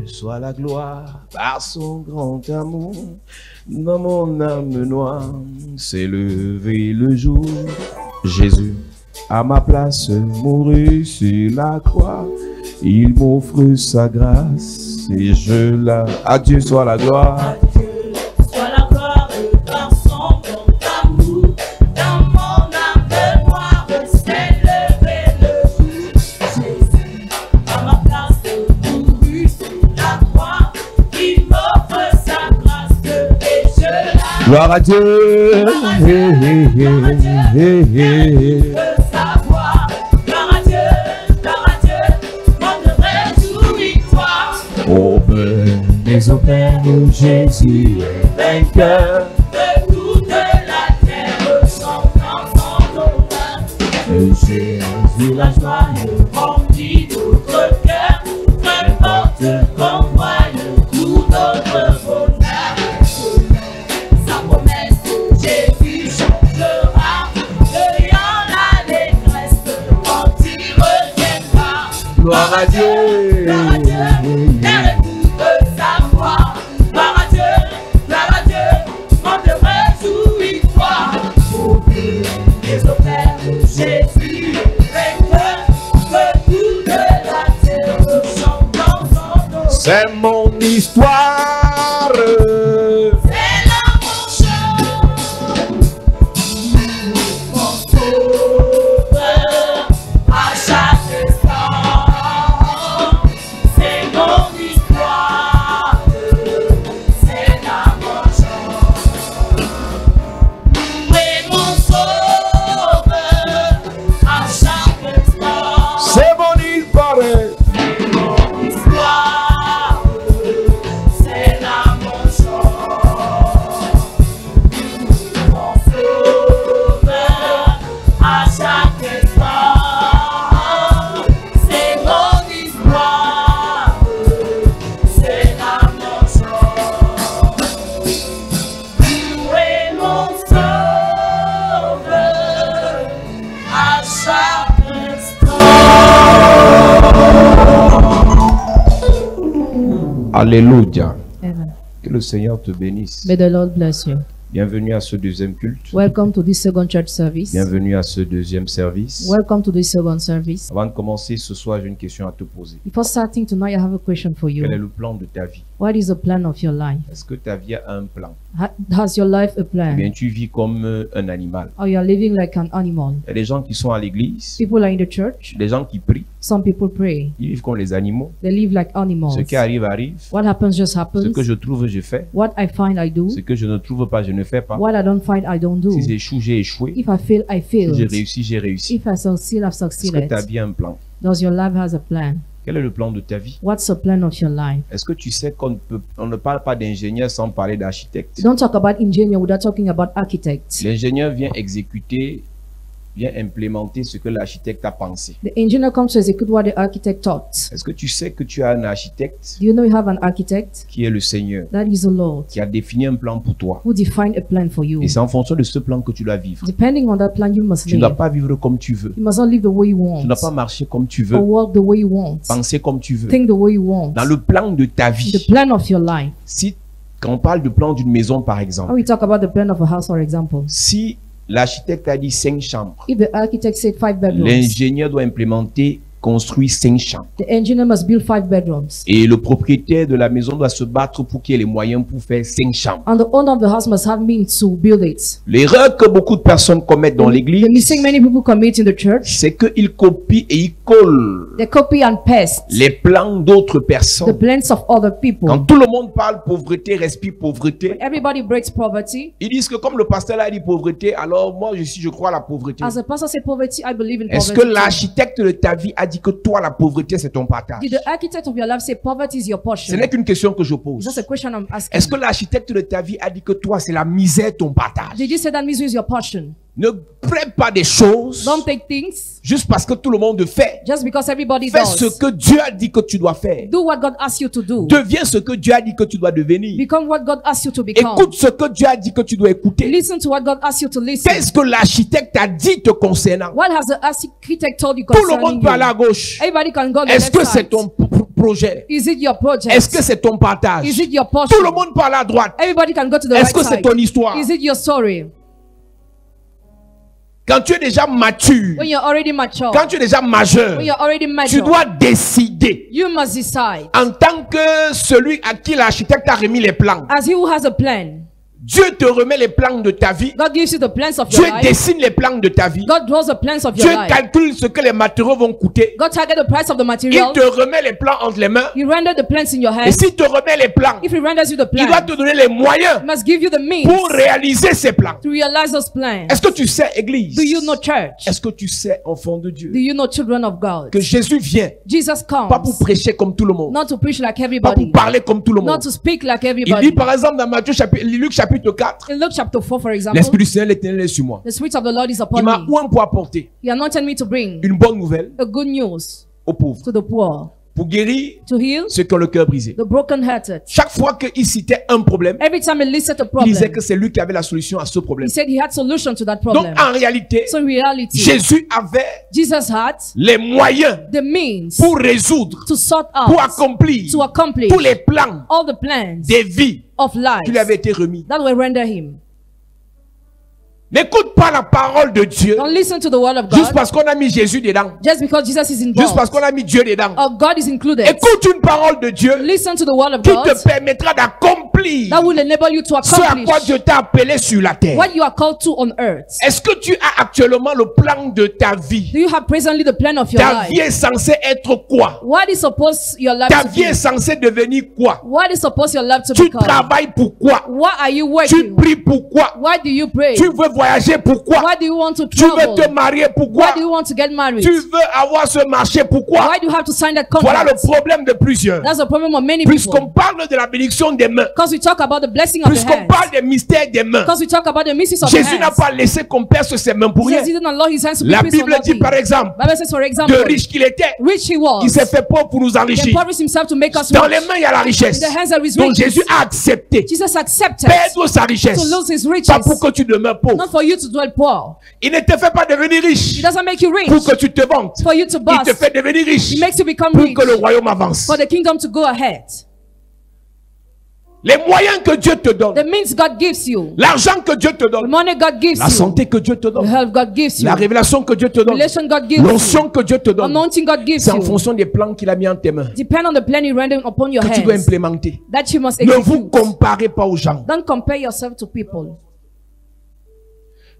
soit la gloire par son grand amour. Dans mon âme noire s'est levé le jour. Jésus, à ma place, mourut sur la croix. Il m'offre sa grâce et je la... À Dieu soit la gloire. Soit la gloire par son grand amour. Dans mon âme noire s'est levé le jour. Jésus, à ma place, mourut sur la croix. Il m'offre sa grâce et je la... Gloire à Dieu. Au mes opères, Jésus est vainqueur. De toute la terre chantant son honneur. Jésus la joie remplit notre cœur. Peu importe qu'on voie tout notre bonheur. Sa promesse, Jésus changera. Cueillant l'allégresse quand il reviendra. Gloire à Dieu. Gloire à Dieu. C'est mon histoire. C'est l'amour chaud. Mon sauveur à chaque instant. C'est mon histoire. C'est l'amour chaud. Oui, mon sauveur à chaque instant. C'est mon histoire. Alléluia. Amen. Que le Seigneur te bénisse. May the Lord bless you. Bienvenue à ce deuxième culte. Welcome to this second church service. Bienvenue à ce deuxième service. Welcome to this second service. Avant de commencer ce soir, j'ai une question à te poser. Before starting tonight, I have a question for Quel est you. le plan de ta vie? What is the plan of your life? Est-ce que ta vie a un plan? Has your life a Ou bien plan? tu vis comme un animal? Or you are living like an animal? Il y a des gens qui sont à l'église, People are in the church. des gens qui prient, Some people pray. ils vivent comme les animaux. They live like animals. Ce qui arrive, arrive. What happens just Ce happens. que je trouve, je fais. What I find, I do. Ce que je ne trouve pas, je ne fais pas. What I don't find, I don't do. Si j'échoue, j'ai échoué. If I fail, I Si failed. j'ai réussi, j'ai réussi. If I succeed, I've Est-ce que succeeded. ta vie a un plan? Does your life has a plan? Quel est le plan de ta vie? What's the plan of your life? Est-ce que tu sais on ne parle pas d'ingénieur sans parler d'architecte? Don't talk about engineer without talking about architect. L'ingénieur vient exécuter, vient implémenter ce que l'architecte a pensé. The engineer comes to execute what the architect thought. Est-ce que tu sais que tu as un architecte Do you know you have an architect? qui est le Seigneur, That is the Lord, qui a défini un plan pour toi? who defined a plan for you. Et c'est en fonction de ce plan que tu dois vivre. Depending on that plan, you must Tu ne dois live. pas vivre comme tu veux. You must not live the way you Tu want, ne dois pas marcher comme tu or veux. walk the way you want, Penser comme tu veux. think the way you want. Dans le plan de ta The vie, plan of your life. si quand on parle du plan d'une maison par When exemple, we talk about the plan of a house, for example, si l'architecte a dit 5 chambres, if the architect said 5 bedrooms, l'ingénieur doit implémenter, construire 5 chambres. the engineer must build 5 bedrooms. Et le propriétaire de la maison doit se battre pour qu'il y ait les moyens pour faire 5 chambres. And the owner of the house must have means to build it. L'erreur que beaucoup de personnes commettent dans The l'église, mistake many people commit in the church, c'est qu'ils copient et ils collent they copy and paste les plans d'autres the personnes. plans of other people. Quand tout le monde parle pauvreté, respire pauvreté, Everybody breaks poverty. ils disent que comme le pasteur a dit pauvreté, alors moi je crois à la pauvreté. As a pastor said poverty, I believe in Est-ce que poverty. l'architecte de ta vie a dit que toi la pauvreté c'est ton partage? Did the architect of your life say poverty is your Ce portion? n'est qu'une question que je pose. That's a question I'm asking. Est-ce que l'architecte de ta vie a dit que toi c'est la misère ton partage? Did you say that misery is your portion? Ne prends pas des choses Don't take things juste parce que tout le monde fait. just because everybody Fais does. ce que Dieu a dit que tu dois faire. Do what God asks you to do. Deviens ce que Dieu a dit que tu dois devenir. Become what God asks you to become. Écoute ce que Dieu a dit que tu dois écouter. Listen to what God asks you to listen. Qu'est-ce que l'architecte a dit te concernant? What has the architect told you Tout le concerning monde peut aller à you? gauche. Everybody can go on the Est-ce left que c'est side. ton projet? Is it your project? Est-ce que c'est ton partage? Is it your Tout portion? le monde parle à droite. Everybody can go to the Est-ce right que c'est side. ton histoire? Is it your story? Quand tu es déjà mature, When you're already mature, quand tu es déjà majeur, when you're already tu mature, dois décider you must decide. en tant que celui à qui l'architecte a remis les plans. As he who has a plan, Dieu te remet les plans de ta vie. God gives you the plans of your Dieu life. dessine les plans de ta vie. God draws the plans of your Dieu life. calcule ce que les matériaux vont coûter. God target the price of the Il material. te remet les plans entre les mains. He render the plans in your Et hands. s'il te remet les plans, If he renders you the il doit plan, te donner les moyens he must give you the means pour réaliser ces plans. to realize those plans. Est-ce que tu sais, Église? Do you know, church? Est-ce que tu sais, enfant de Dieu, Do you know, children of God? que Jésus vient Jesus pas pour comes prêcher comme tout le monde, not to preach like pas everybody, pour parler comme tout le monde. not to speak like Il dit everybody. par exemple dans Luc chapitre 4, In Luke chapter 4, for example, l'Esprit du Seigneur l'Éternel est sur moi. the Spirit of the Lord is Il upon m'a me. oint pour apporter He anointed me to bring une bonne nouvelle a good news aux pauvres, to the poor, pour guérir to heal ceux qui ont le cœur brisé. the brokenhearted. Chaque fois qu'il citait un problème, Every time he listed a il problem, disait que c'est lui qui avait la solution à ce problème. he said he had solution to that Donc problem. en réalité, So in reality, Jésus avait Jesus had les moyens the means pour résoudre, to sort pour out, accomplir to accomplish tous les plans all the plans des vies of life qui lui avaient été remis. that will render him. N'écoute pas la parole de Dieu Don't listen to the word of juste God parce qu'on a mis Jésus dedans, just because Jesus is juste parce involved qu'on a mis Dieu dedans. or God is included. Écoute une parole de Dieu Listen to the word of qui God te permettra d'accomplir that will enable you to ce à quoi accomplish Dieu t'a appelé sur la terre. what you are called to on earth. Est-ce que tu as actuellement le plan de ta vie? Do you have presently the plan of your Ta life? vie est censée être quoi? What is supposed your life Ta to vie est be? censée devenir quoi? What is supposed your life to Tu become? travailles pourquoi? What are you Tu working? pries pourquoi? Why do you pray? Tu veux voyager pourquoi? Why do you want to Tu veux travel? te marier pourquoi? Why do you want to get married? Tu veux avoir ce marché pourquoi? Why do you have to sign that Voilà le contract? problème de plusieurs. That's the problem of many Puisqu'on people. parle de la bénédiction des mains, Because we talk about the blessing of the puisqu'on hands. parle des mystères des mains, Because we talk about the mysteries of the Jésus n'a hands. pas laissé qu'on perce ses mains pour rien. Jesus didn't allow his hands to be La pierced for Bible dit nothing. par exemple, Bible says, for de example, riche qu'il était, rich he was. il s'est fait pauvre pour nous He enrichir. impoverished himself to make us Dans les rich. mains, il y a la richesse. In the hands there is Donc riches. Jésus a accepté Jesus accepted perdre sa richesse, to lose his pas pour riches, que tu demeures pauvre. not for you to dwell poor. Il ne te fait pas devenir He riche doesn't make you rich pour que tu te vantes. for you to Il boast. te fait devenir riche He makes you become pour rich que le royaume avance. for the kingdom to go ahead. Les moyens que Dieu te donne, The means God gives you, l'argent que Dieu te the donne, money God gives la you, santé que Dieu te the donne, health God gives you, la révélation que Dieu te donne, relation God gives you, l'onction que Dieu te donne, anointing God gives c'est en you. fonction des plans qu'il a mis en tes mains Depend on the plan He rendered upon your que tu dois hands implémenter. that you must Ne vous execute. comparez pas aux gens. Don't compare yourself to people.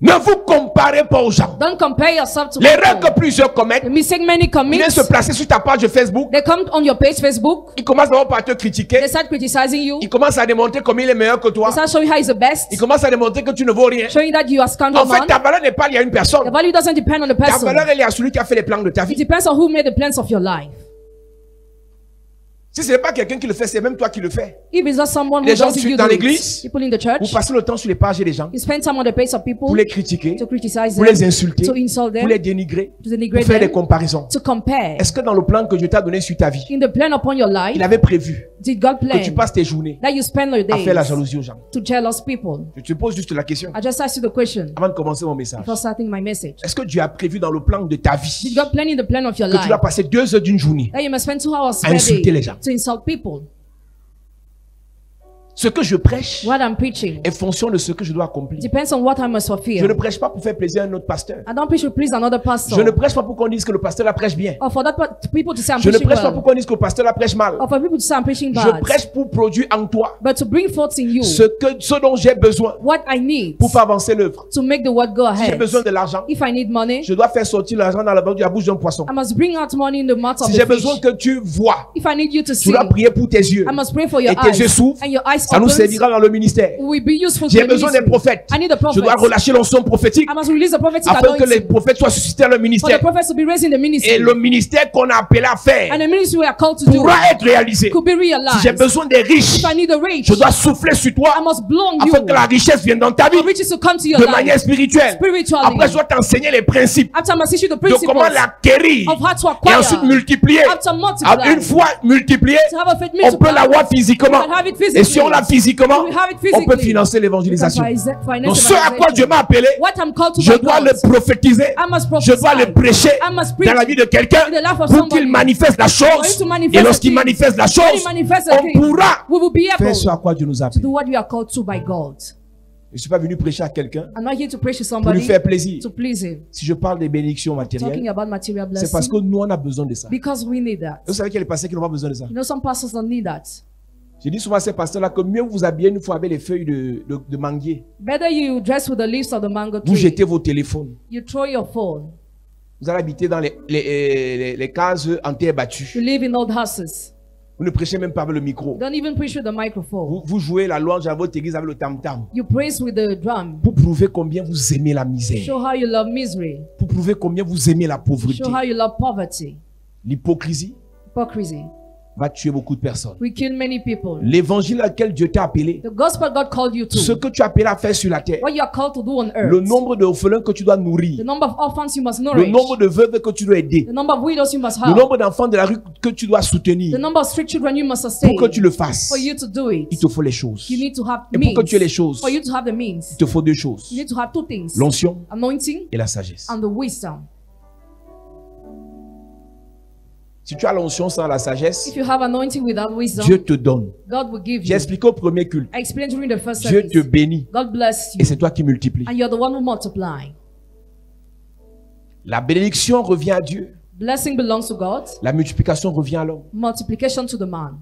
Ne vous comparez pas aux gens. Don't compare yourself to L'erreur que people. plusieurs commettent, The mistake many ils commit, viennent se placer sur ta page de Facebook, they come on your page Facebook, ils commencent d'abord par te critiquer, they start criticizing you, ils commencent à démontrer comment il est meilleur que toi, they start showing how he's the best, ils commencent à démontrer que tu ne vaux rien. showing that you are scandal En fait, man. ta valeur n'est pas liée à une personne. The value doesn't depend on the Ta person. valeur elle est à celui qui a fait les plans de ta It vie. depends on who made the plans of your life. Si ce n'est pas quelqu'un qui le fait, c'est même toi qui le fais. If it's not someone who Les gens does it, suivent you dans do l'église. it. People in the Vous church, passez le temps sur les pages des gens you spend time on the page of people pour les critiquer, to criticize pour them, les insulter, to insult pour them, les dénigrer, to pour denigrate faire des them, comparaisons. to compare. Est-ce que dans le plan que Dieu t'a donné sur ta vie, In the plan upon your life, il avait prévu did God que tu plan passes tes journées that you spend your à faire la days jalousie aux gens? to jealous people? Je te pose juste la question I just asked you the question avant de commencer mon message. before starting my message. Est-ce que Dieu a prévu dans le plan de ta Did vie God plan in the plan of your que tu dois life passer 2 heures d'une journée? that you must spend 2 hours À per insulter les day gens? to insult people? Ce que je prêche What I'm preaching est fonction de ce que je dois accomplir. depends on what I must Je ne fulfill. prêche pas pour faire plaisir à un autre pasteur. I don't preach to please another pastor, Je ne prêche pas pour qu'on dise que le pasteur la prêche bien. or for that people to say I'm Je ne preaching prêche pas pour well, qu'on dise que le pasteur la prêche mal. or for people to say I'm preaching Je bad, prêche pour produire en toi but to bring forth in you ce dont j'ai besoin what I need pour faire avancer l'œuvre. to make the word go Si j'ai ahead. besoin de l'argent, If I need money, je dois faire sortir l'argent dans la bouche d'un poisson. I must bring out money in the mouth of Si the j'ai fish. besoin que tu vois, If I need you to tu see, dois prier pour tes yeux. I must pray for your Et tes yeux eyes, s'ouvrent. and your eyes Ça nous open. servira dans le ministère. Will be useful to J'ai the besoin des ministry. prophètes. I need a Je dois prophet. relâcher l'onction prophétique I must release the prophetic afin que les anointing prophètes soient suscités dans le for the ministère. prophets to be raised in the Et ministry. le ministère qu'on a appelé à faire And the ministry we are called to do pourra être réalisé. could be Si j'ai realized. besoin des riches, If I need a rich, je dois souffler sur toi I must blow on afin you que la richesse vienne dans ta vie for riches to come to your de life. manière spirituelle. Spiritually. Après, je dois t'enseigner les principes After I must teach you the de comment principles l'acquérir of how to et acquire, ensuite multiplier. after multiply, Une fois multiplié, to have a faith on peut multiply, l'avoir physiquement. you can have it Et si physically. on l'a physiquement, We have it on peut physically. financer We can l'évangélisation. finance Donc ce à quoi Dieu evangelization. m'a appelé, What I'm called to je by dois God, le prophétiser, I must je prophesy. dois le prêcher I must preach dans la vie de quelqu'un in the life of pour qu'il somebody. manifeste la For chose. him to manifest Et the lorsqu'il thing. manifeste la When chose, he manifests the on thing, pourra we will be able faire ce à quoi Dieu nous a to appelé. do what we are called to by God. Je ne suis pas venu prêcher à quelqu'un I'm not here to preach to pour lui somebody faire plaisir. to please him. Si je parle des bénédictions Talking matérielles, about material c'est parce blessing que nous, on a besoin de ça. because we need that. Vous savez qu'il y a des pasteurs qui n'ont pas besoin de ça. You know, some pastors don't need that. Je dis souvent à ces pasteurs-là que mieux vous habillez une fois avec les feuilles de manguier. Better you dress with the leaves of the mango Vous tree. jetez vos téléphones. You throw your phone. Vous allez habiter dans les cases en terre battue. You live in old houses. Vous ne prêchez même pas avec le micro. Don't even preach with the microphone. Vous jouez la louange à votre église avec le tam-tam. You praise with the drum. Pour prouver combien vous aimez la misère. Show how you love misery. Pour prouver combien vous aimez la pauvreté. Show how you love poverty. L'hypocrisie Hypocrisy. va tuer beaucoup de personnes. We kill many people. L'évangile à laquelle Dieu t'a appelé, The gospel God called you ce to, que tu as appelé à faire sur la terre, what you are called to do on earth, le nombre d'orphelins que tu dois the nourrir, number of orphans you must le nourish, nombre de veuves que tu dois aider, the number of widows you must le help, nombre d'enfants de la rue que tu dois the soutenir. number of street children you must sustain. Pour que tu le fasses, For you to do it, il te faut les choses. you need to have Et means. pour que tu aies les choses, For you to have the means, il te faut deux choses. you need to have two things: L'onction anointing et la sagesse. and the wisdom. Si tu as l'onction sans la sagesse, If you have anointing without wisdom, Dieu te donne. God will give J'ai you. expliqué au premier culte. I explained during the first Dieu service. te bénit God bless et you, c'est toi qui multiplies. and you're the one who multiply. La bénédiction revient à Dieu. Blessing belongs to God. La multiplication revient à l'homme. Multiplication to the man.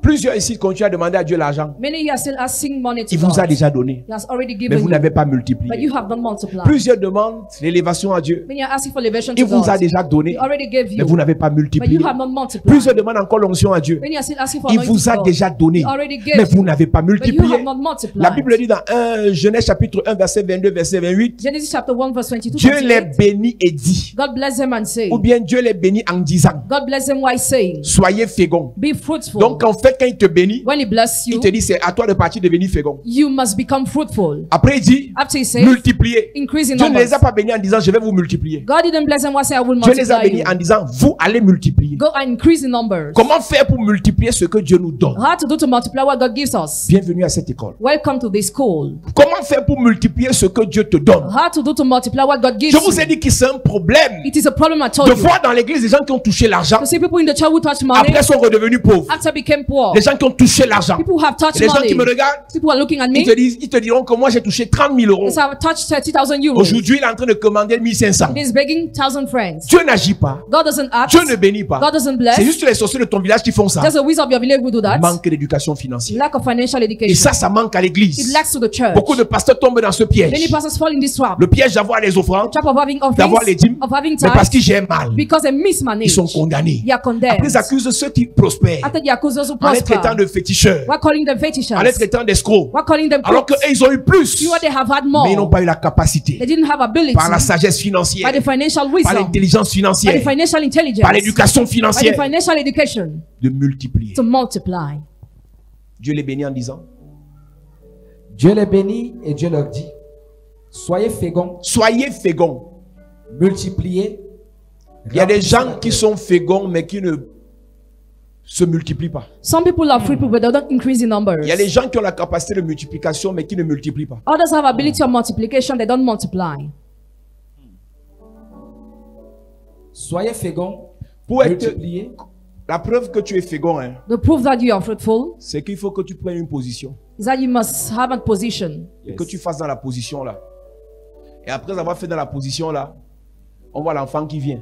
Plusieurs ici continuent à demander à Dieu l'argent. Many here are still asking money to Il vous a God. déjà donné, He has already mais given vous you, n'avez pas but multiplié. you have not multiplied. Plusieurs demandent l'élévation à Dieu. Many are asking for elevation Il to vous a God. déjà donné, He already gave mais you, vous n'avez pas but multiplié. you have not multiplied. Plusieurs demandent encore l'onction à Dieu. Many are still asking for Il anointing vous a to God. déjà donné, He already gave mais vous you, n'avez pas but you multiplié. have not multiplied. La Bible dit dans 1 Genèse chapitre 1 verset 22 verset 28, Genesis chapter 1 verse 22. Dieu les 28. bénit et dit, God bless them and say, ou bien Dieu les bénit en disant, God bless them while saying, soyez féconds. be fruitful. Donc en fait quand il te bénit, When he bless you, il te dit c'est à toi de partir devenir fécond. you must become fruitful. Après il dit, After he says, multiplier. increase in Dieu ne numbers. les a pas bénis en disant je vais vous multiplier. God didn't bless them while saying, I will Dieu les a multiply bénis you. en disant vous allez multiplier. Go and increase in numbers. Comment faire pour multiplier ce que Dieu nous donne? How to do to multiply what God gives us. Bienvenue à cette école. Welcome to this school. Comment faire pour multiplier ce que Dieu te donne? How to do to multiply what God gives Je vous ai you. dit que c'est un problème It is a problem I told de you. voir dans l'église des gens qui ont touché l'argent, To see people in the church who touch money après sont redevenus pauvres. after became poor. Les gens qui ont touché l'argent. People who have Et touched les gens qui me money. regardent, People who are looking at me. ils te diront que moi j'ai touché 30 000 euros. So I've touched 30,000 euros. Aujourd'hui, il est en train de commander 1500. He's begging 1,000 friends. Dieu n'agit pas. God doesn't act. Dieu ne bénit pas. God doesn't bless. C'est juste les sorciers de ton village qui font ça. Just the wizard of your village who do that. Manque d'éducation financière. Lack of financial Et education. ça manque à It l'église. lacks to the church. Beaucoup de pasteurs tombent dans ce Many piège. pastors fall in this trap. Le piège d'avoir les offrandes, Trap of having d'avoir les offerings, dîmes, of having mais parce tithes, qu'ils gèrent mal. because they Ils mismanage. sont condamnés. They are condemned. Après, ils accusent ceux qui prospèrent After they accuse those who en les traitant prosper, de féticheurs, we're calling them fetishes. en les traitant d'escrocs. We're calling them Alors crooks. qu'eux, ils ont eu plus, You what they have had mais ils n'ont more. pas eu la capacité. They didn't have ability Par la sagesse by financière, the financial par wisdom, l'intelligence by the financière, financial intelligence, par l'éducation by the financière, financial education de multiplier. to multiply. Dieu les bénit en disant, Dieu les bénit et Dieu leur dit, soyez féconds, soyez féconds. multipliez. Il y a des remplissez la gens qui terre. sont féconds mais qui ne se multiplient pas. Some people are fruitful, but they don't increase in numbers. Il y a des gens qui ont la capacité de multiplication mais qui ne multiplient pas. Others have ability of multiplication, they don't multiply. Soyez féconds, Pour être multipliez. la preuve que tu es fécond, hein, The proof that you are fruitful c'est qu'il faut que tu prennes une position is that you must have a position. et que tu fasses dans la position là. Et après avoir fait dans la position là, on voit l'enfant qui vient.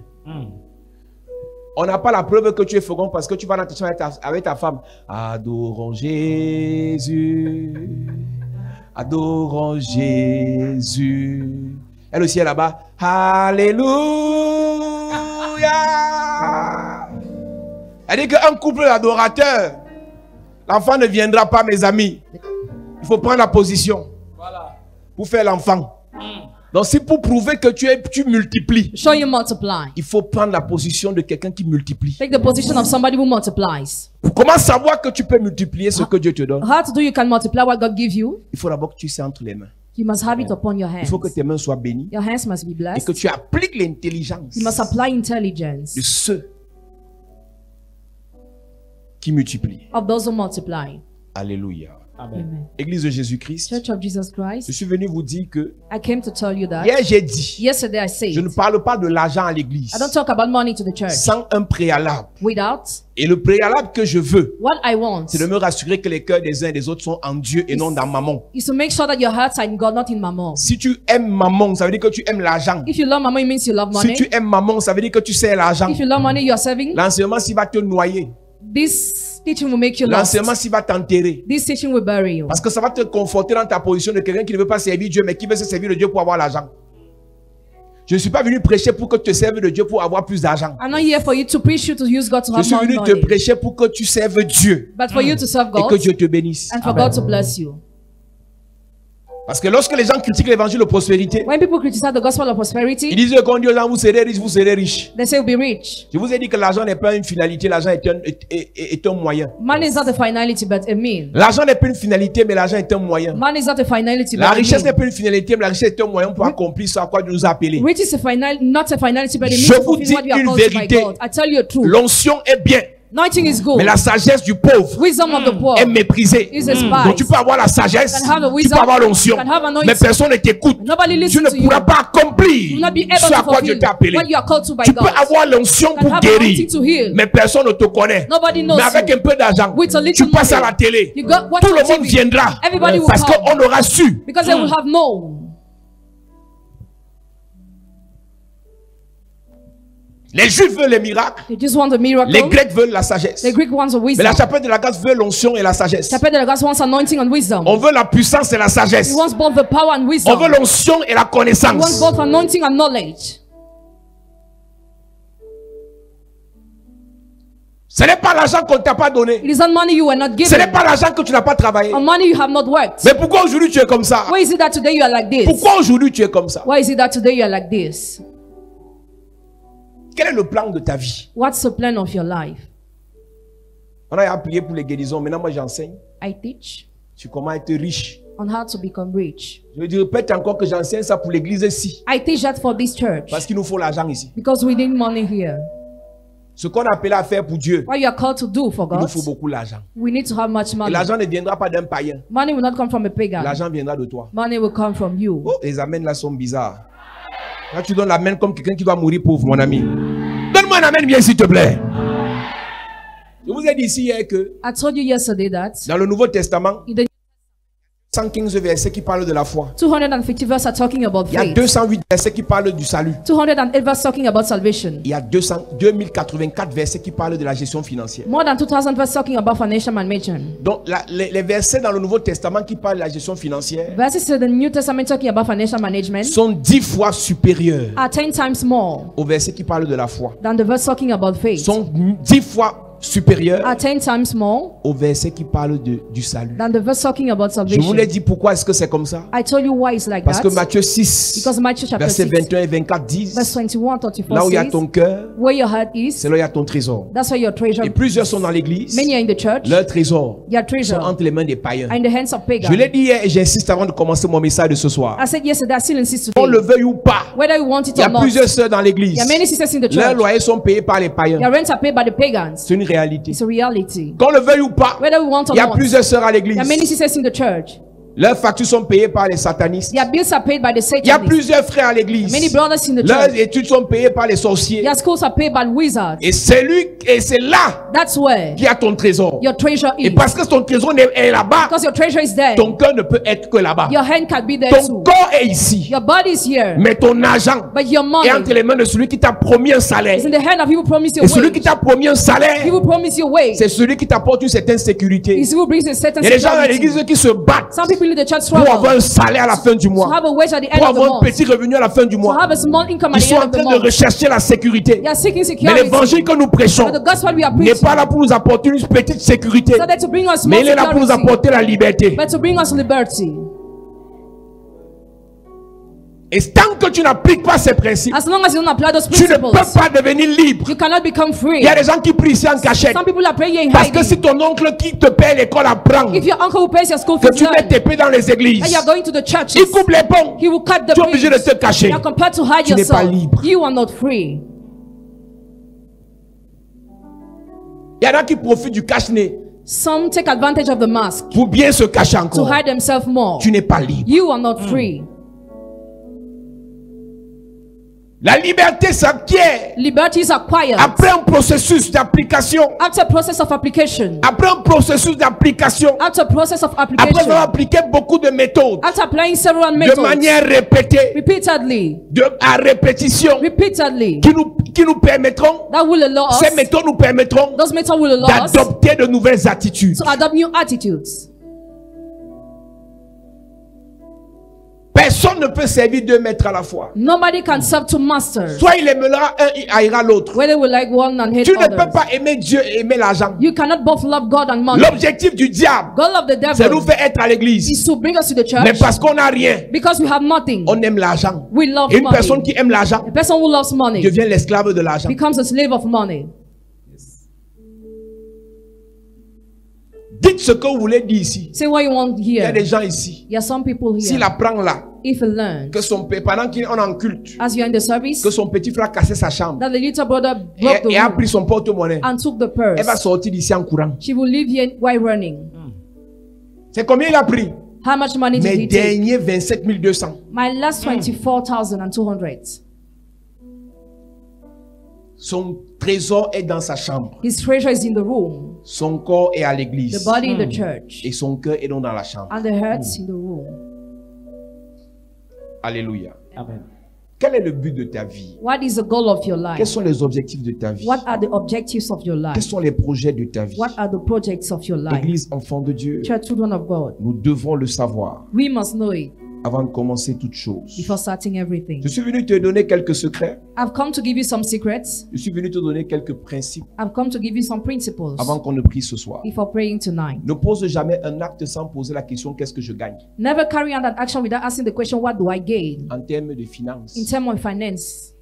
On n'a pas la preuve que tu es fécond parce que tu vas dans ta chambre avec ta femme. Adorons Jésus. Adorons Jésus. Elle aussi est là-bas. Alléluia. Elle dit qu'un couple d'adorateurs, l'enfant ne viendra pas, mes amis. Il faut prendre la position pour faire l'enfant. Donc, c'est pour prouver que tu multiplies. Show you multiply. Il faut prendre la position de quelqu'un qui multiplie. Take the position of somebody who multiplies. Comment savoir que tu peux multiplier ce que Dieu te donne? How to do you can multiply what God gives you? Il faut d'abord que tu sais entre les mains. You must have it upon your Il hands. faut que tes mains soient bénies Your hands must be et blessed. que tu appliques l'intelligence You must apply intelligence de ceux qui multiplient. of those who multiply. Alléluia. Amen. Église de Jésus-Christ, Church of Jesus je Christ, suis venu vous dire que I came to tell you that. hier j'ai dit, Yesterday I said, je ne parle pas de l'argent à l'église I don't talk about money to the church sans un préalable. without Et le préalable que je veux, what I want c'est de me rassurer que les cœurs des uns et des autres sont en Dieu et non dans maman. is to make sure that your hearts are in God, not in mammon. Si tu aimes maman, ça veut dire que tu aimes l'argent. If you love mammon, it means you love Si money. tu aimes maman, ça veut dire que tu sais l'argent. If you love money, you are serving. L'enseignement s'il va te noyer. This teaching will make you lost. L'enseignement s'il va t'enterrer. This teaching will bury you. Parce que ça va te conforter dans ta position de quelqu'un qui ne veut pas servir Dieu, mais qui veut se servir de Dieu pour avoir l'argent. Je ne suis pas venu prêcher pour que tu te serves de Dieu pour avoir plus d'argent. I'm not here for you to preach you to use God to Je have suis more venu te money, prêcher pour que tu serves Dieu but for you to serve et God que Dieu te bénisse. and for God to bless you. Parce que lorsque les gens critiquent l'évangile de prospérité, When people criticize the gospel of ils prosperity, disent qu'on dit aux gens, vous serez riches. they say you'll be rich. Je vous ai dit que l'argent n'est pas une finalité, l'argent est un moyen. Money is not a finality, but a mean. L'argent n'est pas une finalité, mais l'argent est un moyen. Money is not a finality, but La a richesse n'est mean. pas une finalité, mais la richesse est un moyen pour accomplir ce à quoi Dieu nous a appelés. Riches is not a finality, but a Je means to vous fulfill dis what you are une called to by vérité. God. I tell you the truth. L'onction est bien, Anointing is good. mais la sagesse du pauvre Wisdom of the poor est méprisée. is despised. Donc tu peux avoir la sagesse, You can have the tu wisdom, peux avoir l'onction, you can have anointing. mais personne ne t'écoute. Nobody Tu listens ne to you. pourras pas You will accomplir not be able ce à to quoi Dieu fulfill t'a appelé. what you are called to by Tu peux God. avoir l'onction You can pour have guérir, anointing to heal. mais personne ne te connaît. Nobody knows Mais avec you. un peu d'argent, With a little tu passes à money, la télé. You got what Tout on le monde TV. viendra Everybody will parce come. qu'on aura su. Because they will have known. Les Juifs veulent les miracles, They just want the miracle. les Grecs veulent la sagesse. The Greek wants the Mais wisdom. la chapelle de la grâce veut l'onction et la sagesse. Chapel de la grâce wants anointing and wisdom. On veut la puissance et la He sagesse. wants both the power and On wisdom. veut l'onction et la He wants connaissance. both anointing and knowledge. Ce n'est pas l'argent qu'on ne t'a pas donné. It is not money you were not Ce n'est given, pas l'argent que tu n'as pas travaillé. or money you have not worked. Mais pourquoi aujourd'hui tu es comme ça? Why is it that today you are like this? Pourquoi aujourd'hui tu es comme ça? Why is it that today you are like this? Quel est le plan de ta vie? What's the plan of your life? On a prié pour les guérisons. Maintenant, moi, j'enseigne I teach sur comment être riche. on how to become rich. Je répète encore que j'enseigne ça pour l'église ici. I teach that for this church Parce qu'il nous faut l'argent ici. because we need money here. Ce qu'on appelle à faire pour Dieu, What you are called to do for il nous God, faut beaucoup d'argent. we need to have much Et money. l'argent ne viendra pas d'un païen. Money will not come from a pagan. L'argent viendra de toi. Money will come from you. Oh, les amens là sont bizarres. Quand tu donnes l'amen comme quelqu'un qui doit mourir pauvre, mon ami. Donne-moi un amen bien, s'il te plaît. Je vous ai dit ici hier que I told you yesterday that dans le Nouveau Testament, in the 115 versets qui parlent de la foi. 250 verses are talking about Il y a faith. 208 versets qui parlent du salut. 208 verses talking about salvation. Il y a 2084 versets qui parlent de la gestion financière. More than 2000 verses talking about financial management. Donc les versets dans le Nouveau Testament qui parlent de la gestion financière Verses in the New Testament talking about financial management sont 10 fois supérieurs are 10 times more aux versets qui parlent de la foi. than the verse talking about faith. Sont 10 fois supérieurs Are 10 times more aux versets qui parlent du salut. than the verse talking about Je salvation. vous l'ai dit pourquoi est-ce que c'est comme ça? I told you why it's like Parce que that. Matthieu 6, Because Matthew chapter versets 6, 21 et 24 verse disent, 21, 34 là où il y a says, ton cœur, where your heart is, c'est là où il y a ton trésor. that's where your treasure Et plusieurs sont dans l'église, Many are in the church. leur trésor Your sont treasure entre les mains des païens. are in the hands of pagans. Je l'ai dit hier et j'insiste avant de commencer mon message de ce soir. I said yesterday, I still insist On le today. veuille ou pas, Whether you want it il y a or not, plusieurs sœurs dans l'église. there are many sisters in the Leurs church. loyers sont payés par les païens. Their rents are paid by the pagans. C'est une réalité. It's a reality. Qu'on le veuille ou pas, Whether we want or il y a not, plusieurs sœurs à l'église. there are many sisters in the church. Leurs factures sont payées par les satanistes. Their bills are paid by the Il y a Satanists. plusieurs frères à l'église. Many brothers in the Leurs church. études sont payées par les sorciers. Their schools are paid by wizards. Et c'est là That's where qu'il y a ton trésor. your treasure Et is. parce que ton trésor est là-bas, Because your treasure is there, ton cœur ne peut être que là-bas. your hand can be there Ton too. corps est ici. Your body is here, Mais ton argent but your money est entre les mains de celui qui t'a promis un salaire. is in the hand of he who promised you Et celui qui wage. t'a promis un salaire, He who promised you wage c'est celui qui t'apporte une certaine sécurité. is who brings a certain Il y a des gens dans security. l'église qui se battent Some people in the church pour avoir struggle un salaire à la fin du to mois, have a wage at the end pour of the avoir un month, petit revenu à la fin du to mois. have a small income at Ils the sont end en of the train de month. rechercher la sécurité. They are seeking Mais security. l'évangile que nous prêchons But the gospel we are n'est preaching pas là pour nous apporter une petite sécurité, is not there to bring us mais more il est là pour nous security, apporter la liberté. but to bring us liberty. Et tant que tu n'appliques pas ces principes, As long as you don't apply those tu ne peux principles, pas devenir libre. you cannot become free. Il y a des gens qui prient ici en cachette. Some people are praying in Parce que si hiding. ton oncle qui te paye l'école apprend If your uncle who pays your school que fees tu mets learn, tes pieds dans les églises, and you are going to the churches, il coupe les ponts. he will cut the Tu es obligé de bridge. te cacher. You are compelled to hide Tu n'es pas yourself. libre. You are not free. Il y en a qui profitent du cache-nez. Some take advantage of the mask pour bien se cacher to encore. hide themselves more. Tu n'es pas libre. You are not free. La liberté s'acquiert Liberty is acquired après un processus d'application. after process of application. Après un processus d'application. After process of Après avoir application. appliqué beaucoup de méthodes. After applying several De methods. manière répétée. Repeatedly. À répétition. Repeatedly. Qui nous permettront. That will allow us. Ces méthodes nous permettront Those methods will allow us d'adopter de nouvelles attitudes. to adopt new attitudes. Personne ne peut servir 2 maîtres à la fois. Nobody can serve two masters. Soit il aimera un, il haïra l'autre. Whether we like one and hate Tu ne peux others. pas aimer Dieu et aimer l'argent. You cannot both love God and money. L'objectif du diable, God of the c'est nous devil faire être à l'église. is to bring us to the church Mais parce qu'on n'a rien, because we have nothing. on aime l'argent. We love Et une money. personne qui aime l'argent A person who loves money devient l'esclave de l'argent. becomes a slave of money. Dites ce que vous voulez dire ici. Say what you want Il y a here. des gens ici. There are some people S'il here. apprend là, If he learns, que son père, pendant qu'on est en culte, as you're in the service, que son petit frère cassait sa chambre that the little brother broke the et a rule pris son porte-monnaie, and took the elle va purse, sortir d'ici en courant. she will leave here while running. C'est combien il a pris? How much money did Mes he take? derniers 27 200. My last 24,200. Son trésor est dans sa chambre. His treasure is in the room, Son corps est à the l'église. body in the church, Et son cœur est donc dans la chambre. and the heart's in the room. Alléluia. Amen. Quel est le but de ta vie? What is the goal of your Quels life? sont les objectifs de ta vie? What are the objectives of your Quels life? sont les projets de ta vie? What are the projects of your life? Église, enfant de Dieu, Church, children of God, nous devons le savoir we must know it avant de commencer toute chose. before starting everything. Je suis venu te donner quelques secrets. I've come to give you some secrets. Je suis venu te donner quelques principes I've come to give you some principles avant qu'on ne prie ce soir. before praying tonight. Ne pose jamais un acte sans poser la question qu'est-ce que je gagne Never carry out an action without asking the question, what do I gain? en termes de finances. In terms of finance,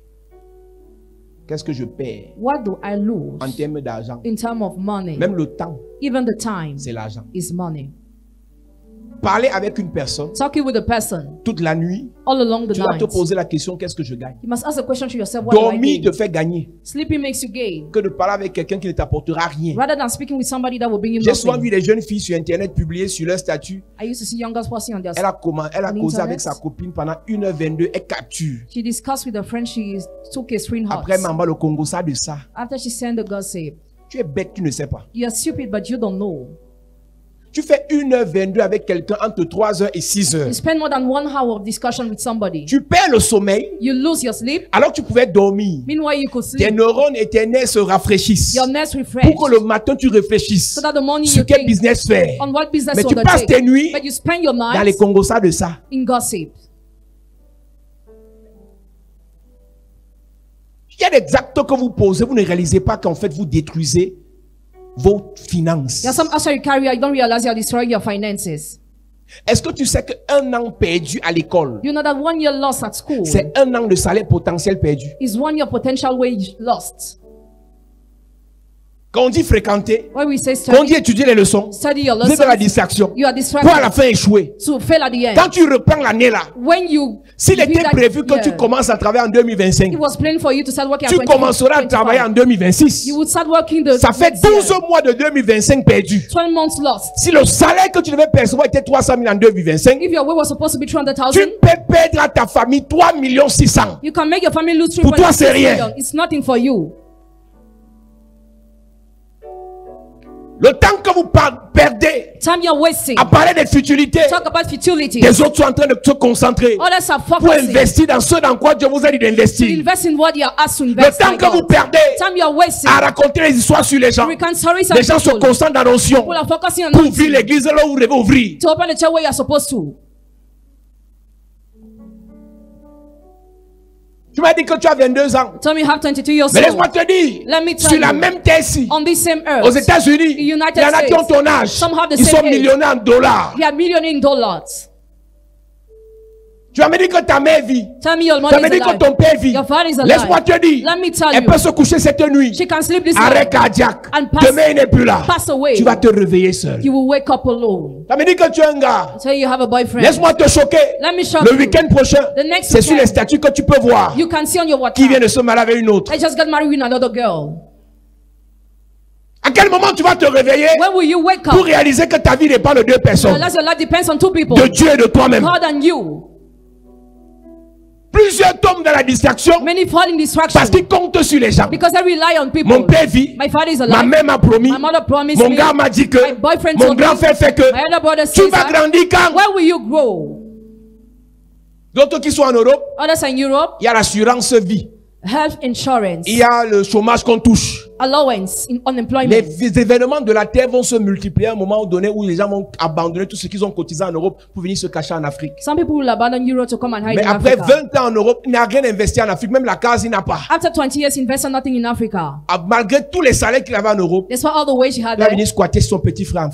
Qu'est-ce que je perds what do I lose? en termes d'argent. In terms of money, Même le temps, even the time c'est l'argent. is money. Parler avec une personne Talking with a person toute la nuit, all along the tu dois te night, poser la question qu'est-ce que je gagne. you must ask the question to yourself, what do I Dormir te gain? fait gagner Sleeping makes you gain. que de parler avec quelqu'un qui ne t'apportera rien. Rather than speaking with somebody that will bring you J'ai souvent nothing. vu des jeunes filles sur internet publier sur leur statut. I used to see young girls posting on their Elle a on causé avec internet. sa copine pendant 1h22. Elle capture. She discussed with a friend, she took a screenshot. Après, maman, le Congo, ça de ça. After she sent the gossip, Tu es bête, tu ne sais pas. you are stupid, but you don't know. Tu fais 1h22 avec quelqu'un entre 3h et 6h. You spend more than 1 hour of discussion with somebody. Tu perds le sommeil You lose your sleep. alors que tu pouvais dormir. Meanwhile, you could Tes sleep. neurones et tes nerfs se rafraîchissent. Your nerves refresh. Pour que le matin tu réfléchisses So that the morning sur you quel think business faire. on what business Mais you tu passes tes undertake. nuits But you spend your dans les nights Congos, ça de ça. in gossip. Il y a des actes que vous posez, vous ne réalisez pas qu'en fait vous détruisez vos finances. There are some actions you carry out, you don't realize you're destroying your finances. Est-ce que tu sais qu'un an perdu à l'école, You know that 1 year lost at school c'est un an de salaire potentiel perdu? is 1 year potential wage lost. Quand on dit fréquenter, When we say quand on dit study, étudier les leçons, study your vous êtes dans la lessons, distraction. you are Pour à la distracted fin échouer. to fail at the end. Quand tu reprends l'année là, When you s'il repeat était that prévu que tu year, commences à travailler en 2025, it was planned for you to start working tu at commenceras à travailler en 2026. You would start working the Ça fait next year. 12 mois de 2025 perdus. 12 months lost. Si le salaire que tu devais percevoir était 300 000 en 2025, If your way was supposed to be tu 300,000, peux perdre à ta famille 3 600 000. you can make your family lose Pour toi, c'est 3.6 rien. million. It's nothing for you. Le temps que vous perdez Time you're wasting. à parler des futilités, Talk about futility. les autres sont en train de se concentrer Others are pour focusing investir dans ce dans quoi Dieu vous a dit to d'investir. invest in what you are asked to Le invest. temps by que vous God. perdez Time you're wasting. à raconter les histoires sur les gens, We can stories les gens and se people. concentrent dans l'onction People are focusing on pour ouvrir nothing. l'église là où vous devez ouvrir. To open the church where you're supposed to. Tu m'as dit que tu as 22 ans. Tell me you have 22 years Mais old. laisse-moi te dire, Let me tell sur la you. même terre-ci, On this same earth. aux États-Unis, il United y en a qui ont States. ton âge. Some have the Ils same sont age. millionnaires en dollars. You are millionaire in dollars. Tu vas me dire que ta mère vit. Tell me your Tu mother vas me is dire que alive. ton père vit. Your father is alive. Laisse-moi te dire, Let me tell elle you. peut se coucher cette nuit. She can sleep this Arrêt night. cardiaque. And pass- Demain, il n'est plus là. pass away. Tu vas te réveiller seul. You will wake up alone. Tu vas me dire que tu es un gars. Say you have a boyfriend. Laisse-moi te choquer. Let me shock Le you. week-end prochain, The next c'est sur weekend. les statuts que tu peux voir You can see on your qui vient WhatsApp. de se marier avec une autre. I just got married with another girl. À quel moment tu vas te réveiller When will you wake pour up? réaliser que ta vie dépend de deux personnes, Realize your life depends on two people. de Dieu et de toi-même. God and you. Plusieurs tombent dans la distraction Many fall in distraction parce qu'ils comptent sur les gens. because they rely on people. Mon père vit, My father is ma alive. mère m'a promis, My mother promised mon me. gars m'a dit que, My boyfriend mon told grand me. frère fait que. My elder brother Tu says vas that. grandir quand? When will you grow? D'autres qui sont en Europe, Others are in Europe. il y a l'assurance vie. Health insurance. Il y a le chômage qu'on touche. Allowance in unemployment. Les événements de la terre vont se multiplier à un moment donné où les gens vont abandonner tout ce qu'ils ont cotisé en Europe pour venir se cacher en Afrique. Some people will abandon Europe to come and hide Mais in après Africa. 20 ans en Europe, il n'a rien investi en Afrique. Même la case, il n'a pas. After 20 years, invest in nothing in Africa. Malgré tous les salaires qu'il avait en Europe, Despite all the ways he had il va there, venir squatter son petit frère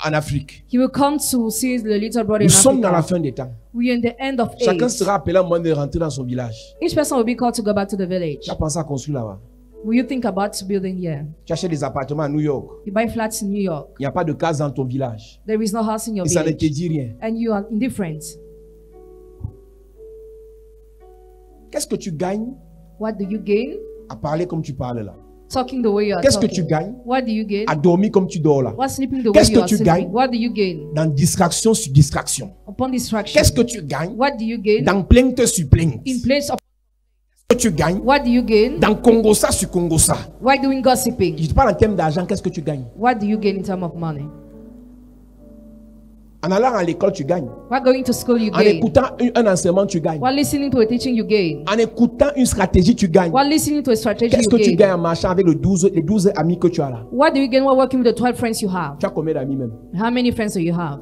en Afrique. he will come to see the little brother Nous in sommes dans la Africa. fin des temps. We are in the end of Chacun age. sera appelé à un moment de rentrer dans son village. Each person will be called to go back to the village. Tu as pensé à construire là-bas. Will you think about building here? Tu achètes des appartements à New York. You buy flats in New York. Il n'y a pas de case dans ton village. There is no house in your Et ça ne te village. dit rien. And you are indifferent. Qu'est-ce que tu gagnes What do you gain? à parler comme tu parles là? Talking the way you are Qu'est-ce que talking. tu gagnes What do you gain? à dormir comme tu dors là? What sleeping the way Qu'est-ce you que are tu sleeping? gagnes What do you gain? dans distraction sur distraction? Upon distraction. Qu'est-ce que tu gagnes What do you gain? dans plainte sur plainte? In place of Qu'est-ce que tu gagnes what do you gain? dans Congossa sur Congossa? Why doing gossiping? Je te parle en termes d'argent, qu'est-ce que tu gagnes? What do you gain in terms of money? En allant à l'école, tu gagnes. What going to school you En gain? écoutant un enseignement, tu gagnes. What listening to a teaching you gain? En écoutant une stratégie, tu gagnes. What listening to a strategy Qu'est-ce you que tu gain? gagnes en marchant avec les 12 amis que tu as là? What do you gain while working with the 12 friends you have? Tu as combien d'amis même? How many friends do you have?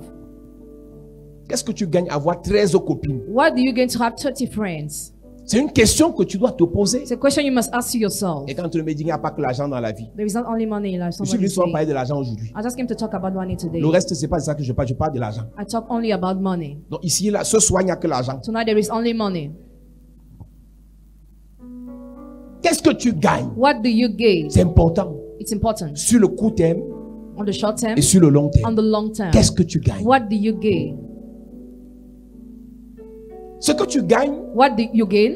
Qu'est-ce que tu gagnes à avoir 13 copines? What do you gain to have 30 friends? C'est une question que tu dois te poser. It's a question you must ask yourself. Et quand tu me dis qu'il n'y a pas que l'argent dans la vie. There is not only money in life. Je suis Somebody venu souvent say. parler de l'argent aujourd'hui. I just came to talk about money today. Le reste, c'est pas de ça que je parle de l'argent. I talk only about money. Donc ici, là, ce soir, il n'y a que l'argent. Tonight there is only money. Qu'est-ce que tu gagnes? What do you gain? C'est important. It's important. Sur le court terme On the short term, et sur le long on terme. the long term. Qu'est-ce que tu gagnes? What do you gain? Ce que tu gagnes, What do you gain?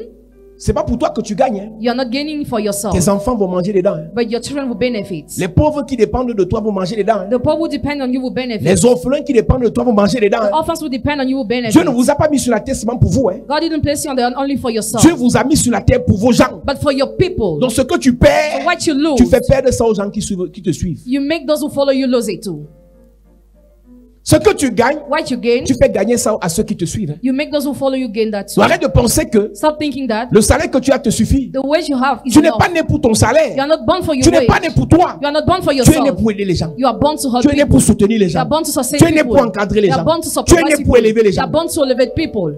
c'est pas pour toi que tu gagnes. Hein. You're not gaining for yourself, Tes enfants vont manger dedans. Hein. but your children will benefit. Les pauvres qui dépendent de toi vont manger dedans. Hein. The poor who depend on you will benefit. Les orphelins qui dépendent de toi vont manger dedans. The Hein. orphans who depend on you will benefit. Dieu ne vous a pas mis sur la terre seulement pour vous. Hein. God didn't place you on the earth only for yourself, Dieu vous a mis sur la terre pour vos gens. but for your people. Donc ce que tu perds, And what you lose, tu fais perdre ça aux gens qui te suivent. you make those who follow you lose it too. Ce que tu gagnes, What you gain, tu fais gagner ça à ceux qui te suivent. Hein. you make those who follow you gain that too. Donc, arrête de penser que Stop thinking that le salaire que tu as te suffit. the wage you have is Tu n'es enough. pas né pour ton You salaire. are not born for your Tu n'es wage. pas né pour toi. You are not born for Tu es né yourself. pour aider les gens. You are born to help Tu es né people. pour soutenir les You are gens. born to sustain Tu es né people. pour encadrer les You are gens. born to Tu es supervise né pour people. élever les You are gens. born to elevate people.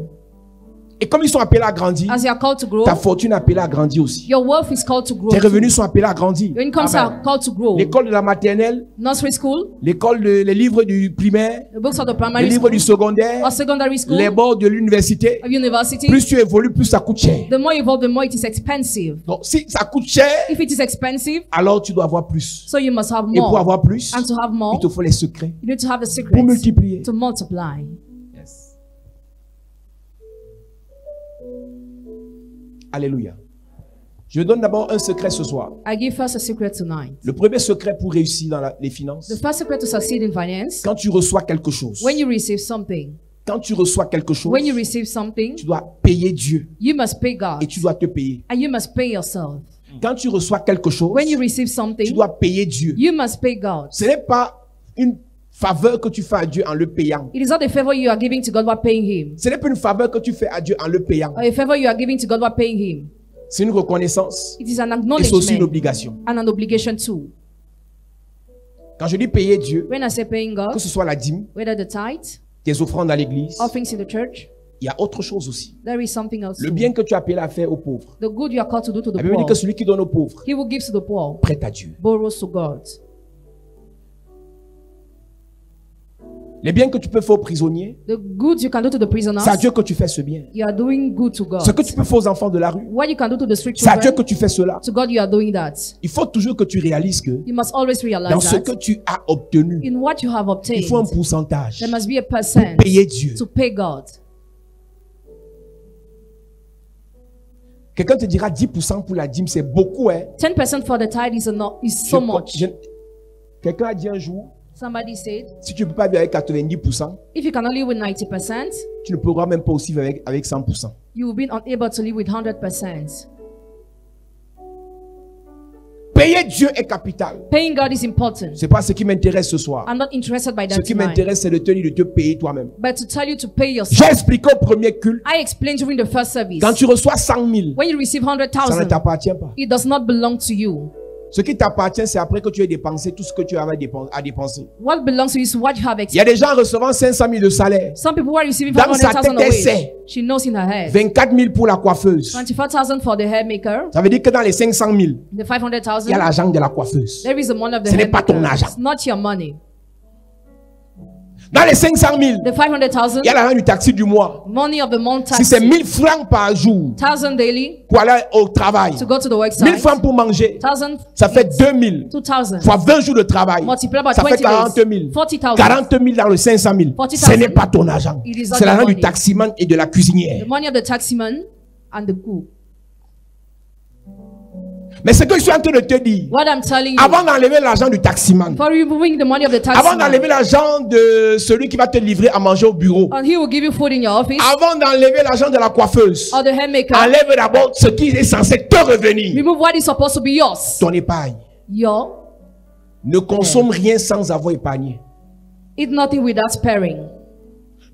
Et comme ils sont appelés à grandir, As you are called to grow, ta fortune est appelée à grandir aussi. your wealth is called to grow. Tes revenus sont appelés à grandir. Your incomes Amen. are called to grow. L'école de la maternelle, Nursery school, les livres du primaire, the books of the les primary livres school, du secondaire, or secondary school, les bords de l'université. of university. Plus tu évolues, plus ça coûte cher. The more you evolve, the more it is expensive. Donc si ça coûte cher, If it is expensive, alors tu dois avoir plus. so you must have Et pour more. avoir plus, And to have more, il te faut les secrets you need to have the pour secrets multiplier. to multiply. Alléluia. Je donne d'abord un secret ce soir. I give first a secret tonight. Le premier secret pour réussir dans les The finances, first secret to succeed in finance, quand tu reçois quelque chose, when you receive something, quand tu reçois quelque chose, when you receive something, tu dois payer Dieu you must pay God et tu dois te payer. and you must pay yourself. Quand tu reçois quelque chose, When you receive tu something, dois payer Dieu. you must pay God. Ce n'est pas une faveur que tu fais à Dieu en le payant. It is not a favor you are giving to God while paying Him, Ce n'est pas une faveur que tu fais à Dieu en le payant. or a favor you are giving to God while paying Him. C'est une reconnaissance It is an et c'est aussi une acknowledgement obligation. and an obligation too. Quand je dis payer Dieu, When I say paying que God, ce soit la dîme, whether the tithe, tes offrandes à l'église, offerings in the church, il y a autre chose aussi. there is something else Le too. bien que tu as appelé à faire aux pauvres. The good you are called to do to La the Bible dit poor, que celui qui donne aux pauvres He will give to the poor, prête à Dieu. borrows to God. Les biens que tu peux faire aux prisonniers, The good you can do to the prisoners, c'est à Dieu que tu fais ce bien. you are doing good to God. Ce que tu peux faire aux enfants de la rue, What you can do to the street c'est à Dieu que children, tu fais cela. to God you are doing that. Il faut toujours que tu réalises que You must always dans realize ce que that tu as obtenu, in what you have il obtained, faut un pourcentage there must be a pour percent payer Dieu. to pay God. Quelqu'un te dira 10% pour la dîme, c'est beaucoup. Hein? 10% for the tithe is so much. Quelqu'un a dit un jour, Somebody said, si tu ne peux pas vivre avec 90%, if you cannot live with 90%, tu ne pourras même pas aussi vivre avec 100%. you will be unable to live with 100%. Payer Dieu est capital. Paying God is important. Ce n'est pas ce qui m'intéresse ce soir. I'm not interested by Ce that qui tonight. m'intéresse, c'est de te dire de te payer toi-même. But to tell you to pay J'ai yourself. expliqué au premier culte, I explained during the first service. quand tu reçois 100 000, When you receive ça ne 100,000, t'appartient pas. it does not belong to you. Ce qui t'appartient, c'est après que tu aies dépensé tout ce que tu avais à dépenser. What belongs to you is what you have Il y a des gens recevant 500 000 de salaire. Some people are receiving Dans sa 500,000 tête, a elle sait. wage. She knows in her head. 24 000 pour la coiffeuse. 24,000 for the hair maker. Ça veut dire que dans les 500 000, The il y a 500,000. l'argent de la coiffeuse. There is the money of the Ce n'est hair pas ton maker. argent. It's not your money. Dans les 500 000, The 500,000. il y a l'argent du taxi du mois. Money of the month Si c'est tax. 1000 francs par jour 1,000 daily pour aller au travail, to go to the work 1000 site. francs pour manger, 1,000. ça fait 2000 2,000. fois 20 jours de travail. Multiply by Ça fait 20 40 days. 000. 40,000. 40 000 dans le 500 000. 40,000. Ce n'est pas ton argent. It is not C'est l'argent your du money. taximan et de la cuisinière. The money of the taximan and the cook. Mais ce que je suis en train de te dire, What I'm telling you, avant d'enlever l'argent du taximan, for removing the money of the avant taximan, d'enlever l'argent de celui qui va te livrer à manger au bureau, and he will give you food in your office, avant d'enlever l'argent de la coiffeuse, or the hair maker, enlève d'abord ce qui est censé te revenir. remove what is supposed to be yours. Ton épargne. Your, Ne consomme rien sans avoir épargné. eat nothing without sparing.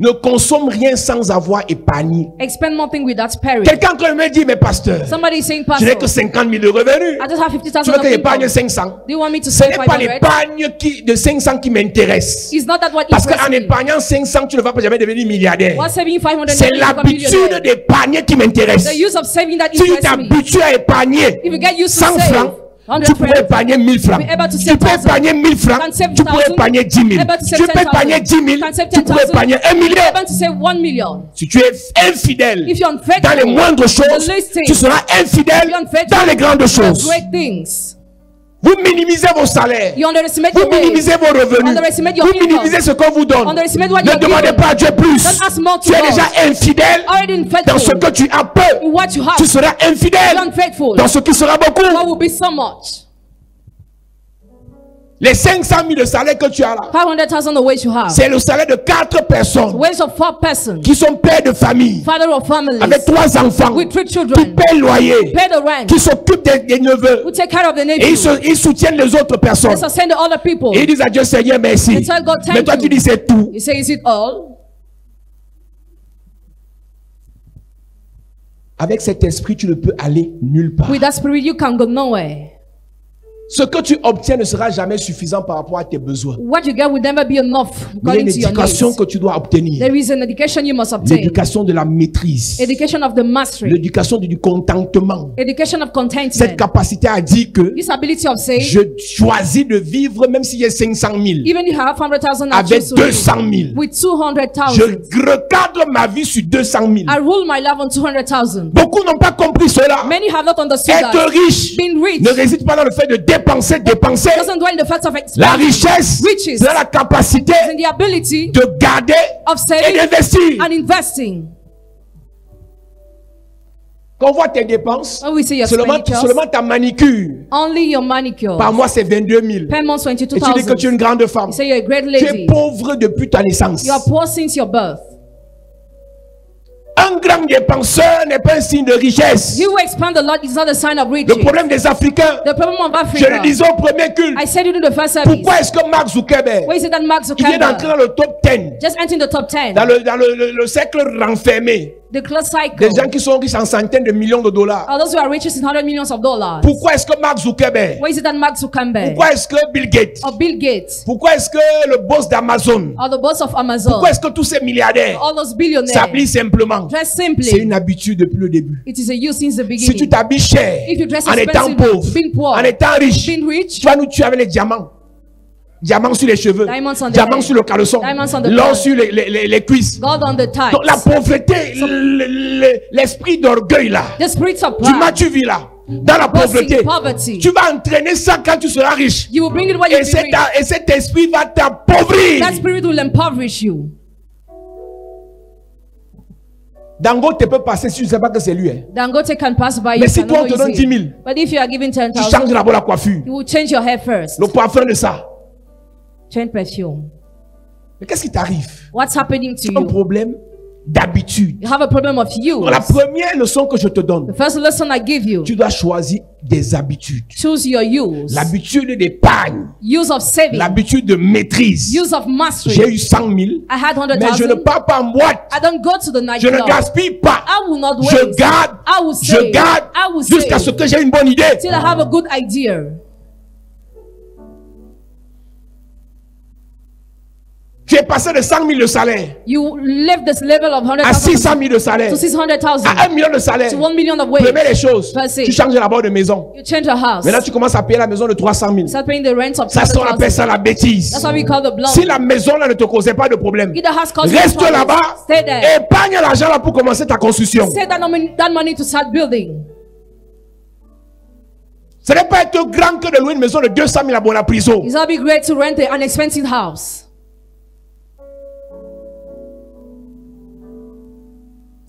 Ne consomme rien sans avoir épargné. Expend nothing without sparing. Quelqu'un qui me dit, mais pasteur, Somebody is saying, je n'ai que Pastor, 50 000 de revenus. I just have Tu 50,000 veux of que j'épargne income. 500? Do you want me to Ce save n'est pas 500? l'épargne de 500 qui m'intéresse. It's not that what Parce interests qu'en me. épargnant 500, tu ne vas pas jamais devenir milliardaire. What's saving 500? C'est l'habitude d'épargner qui m'intéresse. The use of saving that Si tu interests me. t'habitues à épargner If you get used to 100 save francs, 100 tu pourrais épargner 1000 francs. be able to Tu save peux 1,000. épargner 1000 francs, Can save tu pourrais 1,000. épargner 10 000. Able to save Tu peux 10,000. épargner 10 000, Can save tu pourrais 10,000. épargner 1 million. Able to save 1 million. Si tu es infidèle If you're unfaithful dans les moindres choses, the least things, tu seras infidèle if you're unfaithful dans les grandes the choses. great things. Vous minimisez vos salaires. You underestimate Vous your wage. minimisez vos revenus. Underestimate your Vous income. minimisez ce qu'on vous donne. Underestimate what Ne you're demandez given. pas à Dieu plus. Don't ask more to Tu es God. déjà infidèle Already dans ce unfaithful que tu as peu. in what you have. Tu seras infidèle You're unfaithful. dans ce qui sera What beaucoup. will be so much? Les 500 000 de salaire que tu as là, 500,000 the wage you have. c'est le salaire de 4 personnes Wage of 4 persons. qui sont pères de famille, Father of families. avec 3 enfants, With 3 qui children. paient le loyer, Pay the rent. qui s'occupent des neveux. Who take care of the Et neighborhood. ils soutiennent les autres personnes. They sustain the other people. Et ils disent à Dieu, Seigneur, merci. They tell God, thank Mais toi, you. tu dis, c'est tout. You say, is it all? Avec cet esprit, tu ne peux aller nulle part. With that spirit, you can go nowhere. Ce que tu obtiens ne sera jamais suffisant par rapport à tes besoins. What you get will never be enough Il y a une according to your éducation needs. que tu dois obtenir. There is an education you must obtain. L'éducation de la maîtrise. Education of the mastery. L'éducation du contentement. Education of Cette contentment. capacité à dire que This ability of saying, je choisis de vivre même s'il y a 500 000 even if you have 100,000 I avec choose to live 200 000. with Je 200,000. recadre ma vie sur 200 000. I rule my life on 200,000. Beaucoup n'ont pas compris cela. Many have not understood Être that. riche Being rich ne réside pas dans le fait de dépenser. doesn't dwell in the fact of La expense. richesse, Riches. c'est la capacité In the ability de garder of et saving d'investir. and investing. Quand on voit tes dépenses, When we say your seulement expenditures, ta manicure, only your manicure. par mois c'est 22 000. Per month, Et tu dis que tu es 22,000. une grande femme. You say you're a great Tu es lady. pauvre depuis ta naissance. You are poor since your birth. Un grand dépenseur n'est pas un signe de richesse. He who expands the Lord is not a sign of riches. Le problème des Africains, The problem of je le Africa. disais au premier culte, I said it in the first service. pourquoi est-ce que Mark Zuckerberg, Why is it that Mark il vient d'entrer Zuckerberg dans le top 10, just entering the top 10? dans le cercle renfermé, The close cycle. des gens qui sont riches en centaines de millions de dollars? Are those who are richest in $100 millions? Pourquoi est-ce que Mark Zuckerberg, Why is it that Mark Zuckerberg pourquoi est-ce que Bill Gates, or Bill Gates pourquoi est-ce que le boss d'Amazon, or the boss of Amazon, pourquoi est-ce que tous ces milliardaires all those billionaires s'habillent simplement? dress C'est simply? une habitude depuis le début. It is a use since the Si tu beginning. t'habilles cher, If you dress en étant expensive, pauvre, being poor, en étant riche, being rich, tu vas nous tuer avec les diamants. Diamants sur les cheveux, Diamonds on the diamants head, sur le caleçon, diamonds on the l'or throat, sur les cuisses. God on the thighs. Donc la pauvreté, l'esprit d'orgueil là, The spirits of tu pride, m'as-tu vu là, dans la pauvreté, poverty. tu vas entraîner ça quand tu seras riche. You will bring it when you Et be rich. et cet esprit va t'appauvrir. That spirit will impoverish you. Dangote peut passer si tu ne sais pas que c'est lui. Hein. Dangote can pass by you. Mais si you toi on cannot te donne use it. 10 000, But if you are given tu 10,000, changes d'abord la coiffure, you will change your hair first. le parfum de ça. Change perfume. Mais qu'est-ce qui t'arrive? What's happening to C'est un you? problème d'habitude. You have a problem of use. La première leçon que je te donne, The first lesson I give you, tu dois choisir des habitudes. choose your use. L'habitude d'épargne, Use of saving. l'habitude de maîtrise. Use of mastery. J'ai eu 100 000, I had mais je ne 100,000. pars pas en boîte. I don't go to the night Je ne club. gaspille pas. I will not Je waste. garde, I will je save. garde I will jusqu'à ce save que j'ai une bonne idée. till I have a good idea. Tu es passé de 100 000 de salaire You left this level of à 600 000 de salaire, to 600,000 à 1 million de salaire. to 1 million of wage. Première des choses, Passé. tu changes d'abord de maison. You change your house. Maintenant, tu commences à payer la maison de 300 000. Start paying the rent of Ça, on appelle 200,000. ça la bêtise. That's what we call the blow. Si la maison là ne te causait pas de problème, If the house causes you reste problems, là-bas, stay there. épargne l'argent là pour commencer ta construction. Save that money to start building. Ce n'est pas être grand que de louer une maison de 200 000 à Bonapriso. It's not be great to rent an expensive house.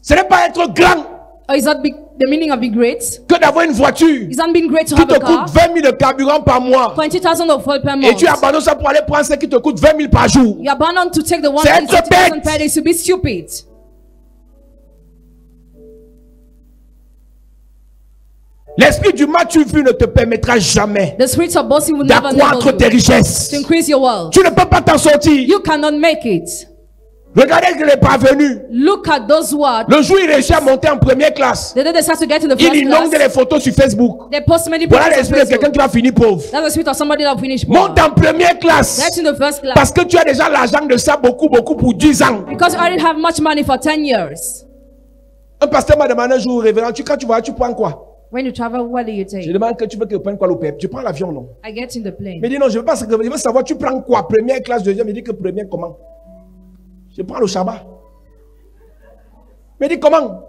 Ce n'est pas être grand Or is that the meaning of be great? que d'avoir une voiture It's not being great to qui have te a car. coûte 20 000 de carburant par mois. 20,000 of fuel per Et tu month. abandonnes ça pour aller prendre ce qui te coûte 20 000 par jour. You abandon to take the C'est être 1,20,000 bête. per day to be stupid. L'esprit du mal-tu-vu ne te permettra jamais The spirit of boasting will never d'accroître enable tes you richesses. to increase your wealth. Tu ne peux pas t'en sortir. You cannot make it. Regardez les parvenus. Look at those who are. Le jour où il réussit à monter en première classe, The day they start to get to the il first inonde class, les photos sur Facebook. they post many Voilà pictures on l'esprit de quelqu'un Facebook. qui va finir pauvre. That's the spirit of somebody that will finish poor. Monte en première classe. Get in the first class. Parce que tu as déjà l'argent de ça beaucoup pour 10 ans. Because you already have much money for 10 years. Un pasteur m'a demandé un jour, révérend, quand tu vas, tu prends quoi? When you travel, what do you Je take? demande que tu veux que je prenne quoi l'OPEP? Je prends l'avion, non? I get in the plane. Il me dit non, je veux pas je veux savoir, tu prends quoi? Première classe, deuxième, il dit que première comment? Je prends le Shabbat. Il me dit comment?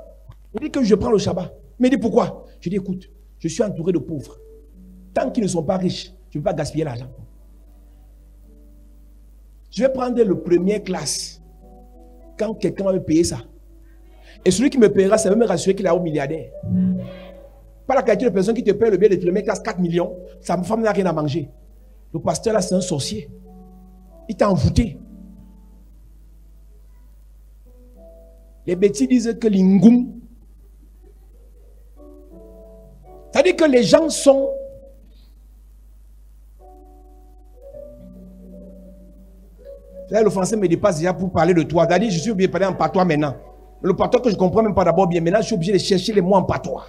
Il dit que je prends le Shabbat. Il me dit pourquoi? Je dis écoute, je suis entouré de pauvres. Tant qu'ils ne sont pas riches, je ne peux pas gaspiller l'argent. Je vais prendre le première classe quand quelqu'un va me payer ça. Et celui qui me paiera, ça va me rassurer qu'il est un milliardaire. Pas la qualité de personne qui te paye le billet de première classe 4 millions, sa femme n'a rien à manger. Le pasteur là, c'est un sorcier. Il t'a envoûté. Les bêtis disent que l'ingum, c'est-à-dire que les gens sont là, le français me dépasse déjà pour parler de toi. C'est-à-dire, je suis obligé de parler en patois maintenant. Le patois que je comprends même pas d'abord bien. Maintenant, je suis obligé de chercher les mots en patois.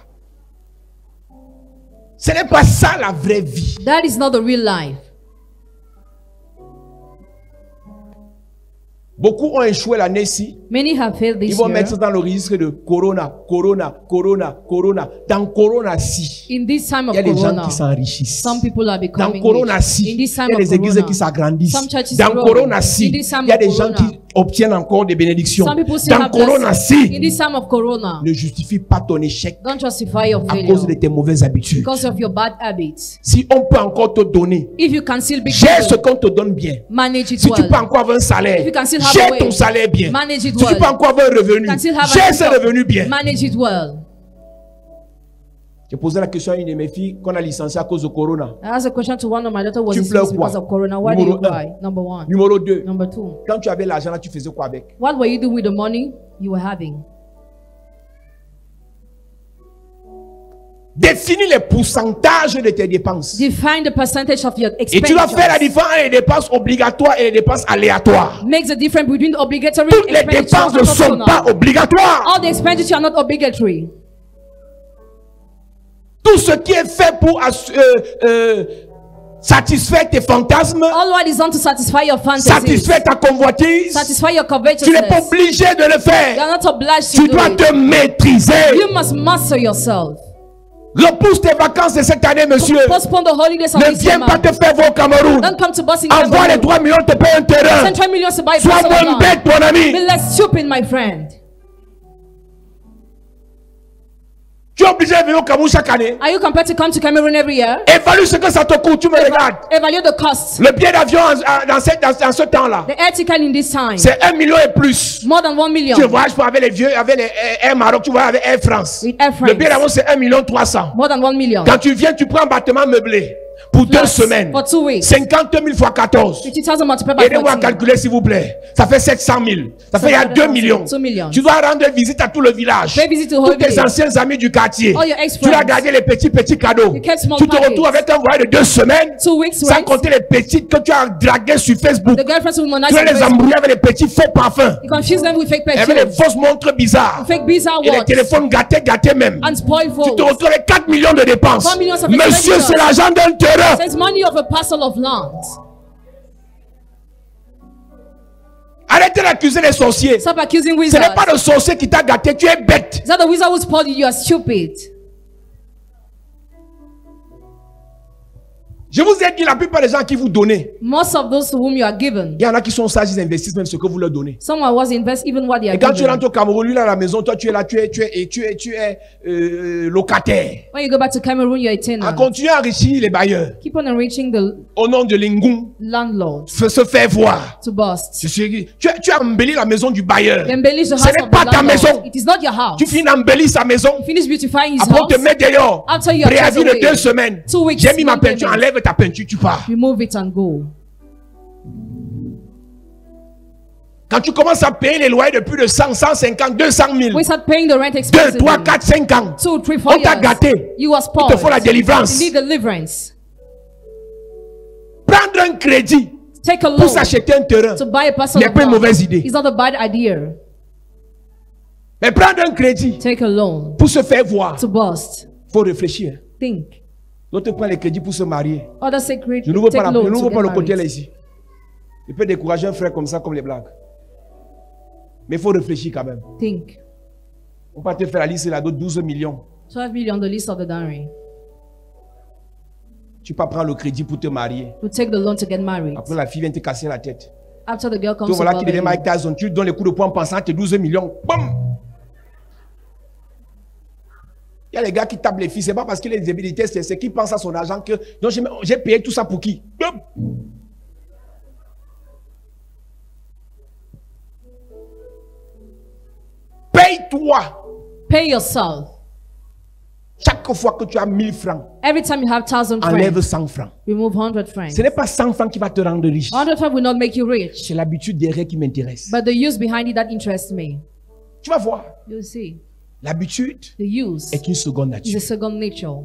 Ce n'est pas ça la vraie vie. That is not the real life. Beaucoup ont échoué l'année-ci. Many have failed Ils this vont year. mettre dans le registre de Corona. Dans Corona-ci, In this time il of y a des gens Corona, qui s'enrichissent. some people are Dans becoming rich. Corona-ci, In this il time y a of des églises Corona, qui s'agrandissent. some churches Dans grow. Corona-ci, In this time il y a of des gens Corona, qui obtiennent encore des bénédictions. some people still Dans have blessings. In Corona-ci, this time of Corona, ne justifie pas ton échec don't justify your à cause de failure tes mauvaises habitudes. because of your bad habits. Si on peut encore te donner, If you can still be gère ce good, qu'on te donne bien. manage it Si tu peux well. encore avoir un salaire, If you can still have a gère wage, ton salaire bien. manage it Si tu well. peux encore avoir un revenu, You can still have gère an ce income, revenu bien. manage it well. J'ai posé la question à une de mes filles qu'on a licenciée à cause de Corona. I asked a question to one of my daughters, was Tu this pleures because quoi? of Corona? Why do Numéro you un. cry? Number one. Numéro 2, Number two, quand tu avais l'argent là, tu faisais quoi avec? what were you doing with the money you were having? Définis les pourcentages de tes dépenses. Define the percentage of your Et tu dois faire la expenditures. différence entre les dépenses obligatoires et les dépenses aléatoires. Make the difference between the obligatory Toutes les expenditure dépenses ne and sont optional. pas obligatoires. All the expenditures are not obligatory. Tout ce qui est fait pour satisfaire tes fantasmes, All what is done to satisfy your fantasies, satisfaire ta convoitise, satisfy your tu n'es pas covetousness. obligé de le You are faire. not obliged to Tu do dois it. te maîtriser. You must master yourself. Repousse tes vacances de cette année, monsieur. Postpone the holidays of Ne this viens year, pas man. te faire voir au Cameroun. Don't come to Boston. Envoie les Cameroon. 3 millions, te paye un terrain. Send 20 million to buy a Sois parcel of moins land. bête, mon ami. Be less stupid, my friend. Tu es obligé de venir au Cameroun chaque année. Are you compelled to come to Cameroon every year? Évalue ce que ça te coûte, tu me regardes. Evaluate the cost. Le billet d'avion dans ce temps-là, The air ticket in this time. c'est 1 million et plus. More than 1 million. Tu voyages pas avec les vieux, avec les Air Maroc, tu voyages avec Air France. With Air Le billet France. d'avion, c'est 1 million 300. More than 1 million. Quand tu viens, tu prends un bâtiment meublé. pour 2 Flats semaines. for 2 weeks. 50 000 fois 14. 50,000 multiplied by Aidez-moi à 14. calculer s'il vous plaît. Ça fait 700 000. Ça fait il y a 2 millions. 2 millions. Tu dois rendre visite à tout le village. Pay visit to Tous whole tes village. anciens amis du quartier. All your Tu ex-friends. dois garder les petits cadeaux. You kept small Tu te packets. retrouves avec un voyage de 2 semaines. 2 weeks Sans rent. compter les petites que tu as draguées sur Facebook. The girlfriends will Tu vas les monetize. embrouiller avec les petits faux parfums. You confuse them with fake Avec les perfumes. fausses montres bizarres. Fake bizarre Et les watch. téléphones gâtés même. And spoil Tu te phones. retrouves avec 4 millions de dépenses. 4 millions of Monsieur, expenditures. c'est l'argent d'un terrain. It's money of a parcel of land. Arrêtez d'accuser les sorciers. Stop accusing Ce wizards. n'est pas le sorcier qui t'a gâté, tu es bête. Is that the wizard who spoiled you? You are stupid. Je vous ai dit, la plupart des gens à qui vous donnez, Most of those to whom you are given, il y en a qui sont sages, ils investissent même ce que vous leur donnez. someone was invest even what they are Et quand tu given. rentres au Cameroun, lui là à la maison, toi tu es là, tu es locataire. When you go back to Cameroon, you're a À tenant. continuer à enrichir les bailleurs. Keep on enriching the Au nom de Lingoum, landlord se faire voir. to bust. Tu as embelli la maison du bailleur. You embellish the Ce house n'est of pas the ta maison. landlord. It is not your house. Tu finis d'embellir sa maison. You finish beautifying his Après on te house. met dehors. After you are Préavis chased de away. 2 semaines. 2 weeks. J'ai mis ma no peinture, payment. enlève ta peinture, tu pars. Remove it and go. Quand tu commences à payer les loyers de plus de 100, 150, 200 000, We start paying the rent 2, expenses. 3, 4, 5 ans, 2, 3, 4 on t'a years. gâté. You are Il spoiled. te faut la délivrance. You need deliverance. Prendre un crédit Take a pour loan s'acheter un terrain to buy a parcel n'est of pas une land. mauvaise idée. It's not a bad idea. Mais prendre un crédit Take a loan pour se faire voir, to bust. il faut réfléchir. Think. L'autre prend les crédits pour se marier. Other sacred Je ne veux take pas, loan je ne to veux get pas le côté là married. ici. Il peut décourager un frère comme ça, comme les blagues. Mais il faut réfléchir quand même. Think. On peut te faire la liste là de 12 millions. 12 million on the list of the dowry. Tu peux prendre le crédit pour te marier. To take the loan to get married. Après la fille vient te casser la tête. After the girl Tu comes to voilà qui bother devient you. Mike Tyson. Tu donnes les coups de poing en pensant à tes 12 millions. Bam! Il y a les gars qui tapent les filles. C'est pas parce qu'il a des habilités, c'est qu'ils pensent à son argent que donc j'ai payé tout ça pour qui? Bam! Paye-toi. Pay yourself. Chaque fois que tu as 1000 francs, Every time you have 1,000 enlève francs, 100 francs. remove 100 francs. Ce n'est pas 100 francs qui va te rendre riche. 100 francs will not make you rich, C'est l'habitude derrière qui m'intéresse. but the use behind it that interests me. Tu vas voir. You'll see. L'habitude The use est une seconde is a nature. second nature.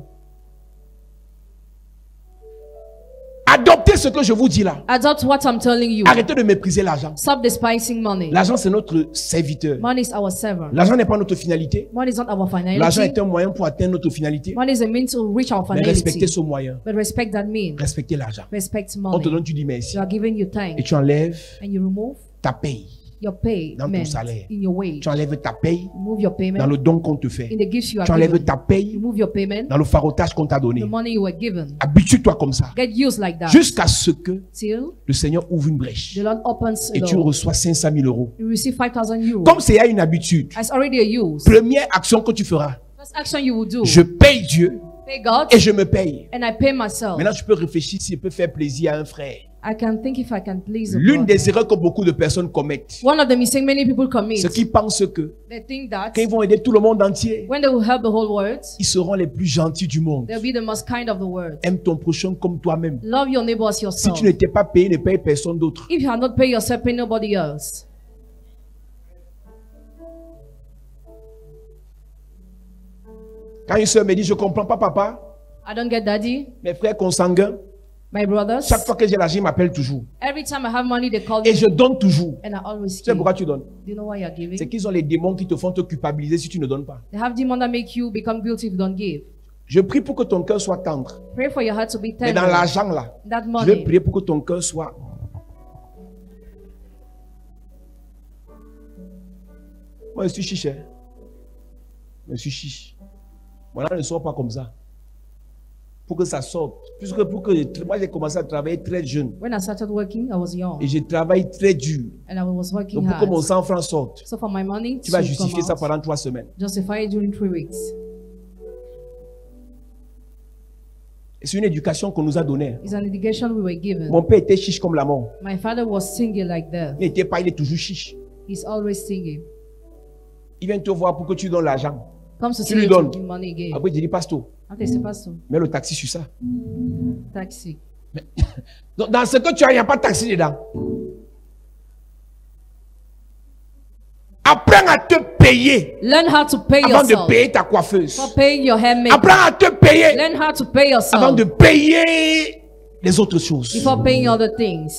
Adoptez ce que je vous dis là. Adopt what I'm telling you. Arrêtez de mépriser l'argent. Stop despising money. L'argent, c'est notre serviteur. Money is our servant. L'argent n'est pas notre finalité. Money is not our L'argent finality. est un moyen pour atteindre notre finalité. Money is a means to reach our Mais respectez finality. ce moyen. But respect that mean. Respectez l'argent. Respect On te money. donne, tu dis merci. You are giving you Et thanks tu enlèves and you remove ta paye. your payment Dans ton salaire. in your wage. Tu enlèves ta paye Remove your dans payment le don qu'on te fait. in the gifts you are Tu enlèves given. ta paye Remove your payment, dans le farotage qu'on t'a donné. the money you were given. Habitue-toi comme ça. Get used like that Jusqu'à ce que till le Seigneur ouvre une brèche. the Lord opens Et a tu door. reçois 500 000 euros. You receive 5,000 euros. Comme c'est une habitude, It's already a use. première action que tu feras, First action you will do. je paye Dieu Pay God et je me paye. and I pay myself. Maintenant, tu peux réfléchir si je peux faire plaisir à un frère. I can think if I can please a L'une brother. des erreurs que beaucoup de personnes commettent, One of the mistakes many people commit. c'est qu'ils pensent que They think that quand ils vont aider tout le monde entier, when they will help the whole world, ils seront les plus gentils du monde. they'll be the most kind of the world. Aime ton prochain comme toi-même. Love your neighbor as Si yourself. tu n'étais pas payé, ne paye personne d'autre. If you have not paid yourself, pay nobody else. Quand une soeur me dit, je ne comprends pas papa, I don't get daddy, mes frères consanguins, my brothers. chaque fois que j'ai l'argent, ils m'appellent toujours. Every time I have money, they call Et me je donne toujours. and I always Tu sais give. pourquoi tu donnes? Do you know why you're C'est giving? qu'ils ont les démons qui te font te culpabiliser si tu ne donnes pas. They have demons that make you become guilty if you don't give. Je prie pour que ton cœur soit tendre. Pray for your heart to be Mais dans tender. l'argent là, That je vais money. prier pour que ton cœur soit. Moi, je suis chiche. Hein. Je suis chiche. Moi, là, ne sors pas comme ça. Pour que ça sorte. Puisque moi, j'ai commencé à travailler très jeune. When I started working, I was young Et je travaille très dur. and I was working Donc, pour que mon hard. 100 francs sorte, So for my money tu to vas come justifier ça out, pendant 3 semaines. justify it during 3 weeks. Et c'est une éducation qu'on nous a donnée. It's an education we were given. Mon père était chiche comme la mort. My father was singing like that. Il n'était pas, il est toujours chiche. He's always singing. Il vient te voir pour que tu donnes l'argent. Comes to Tu see lui you to donnes. give money again. Après, il dit, pasteur, Ante c'est pas ça. Mets le taxi sur ça. Taxi. Donc, dans ce que tu as, il n'y a pas de taxi dedans. Apprends à te payer Learn how to pay avant de yourself. payer ta coiffeuse. For paying your handmaid. Apprends à te payer Learn how to pay avant yourself de payer les autres choses. before paying other things.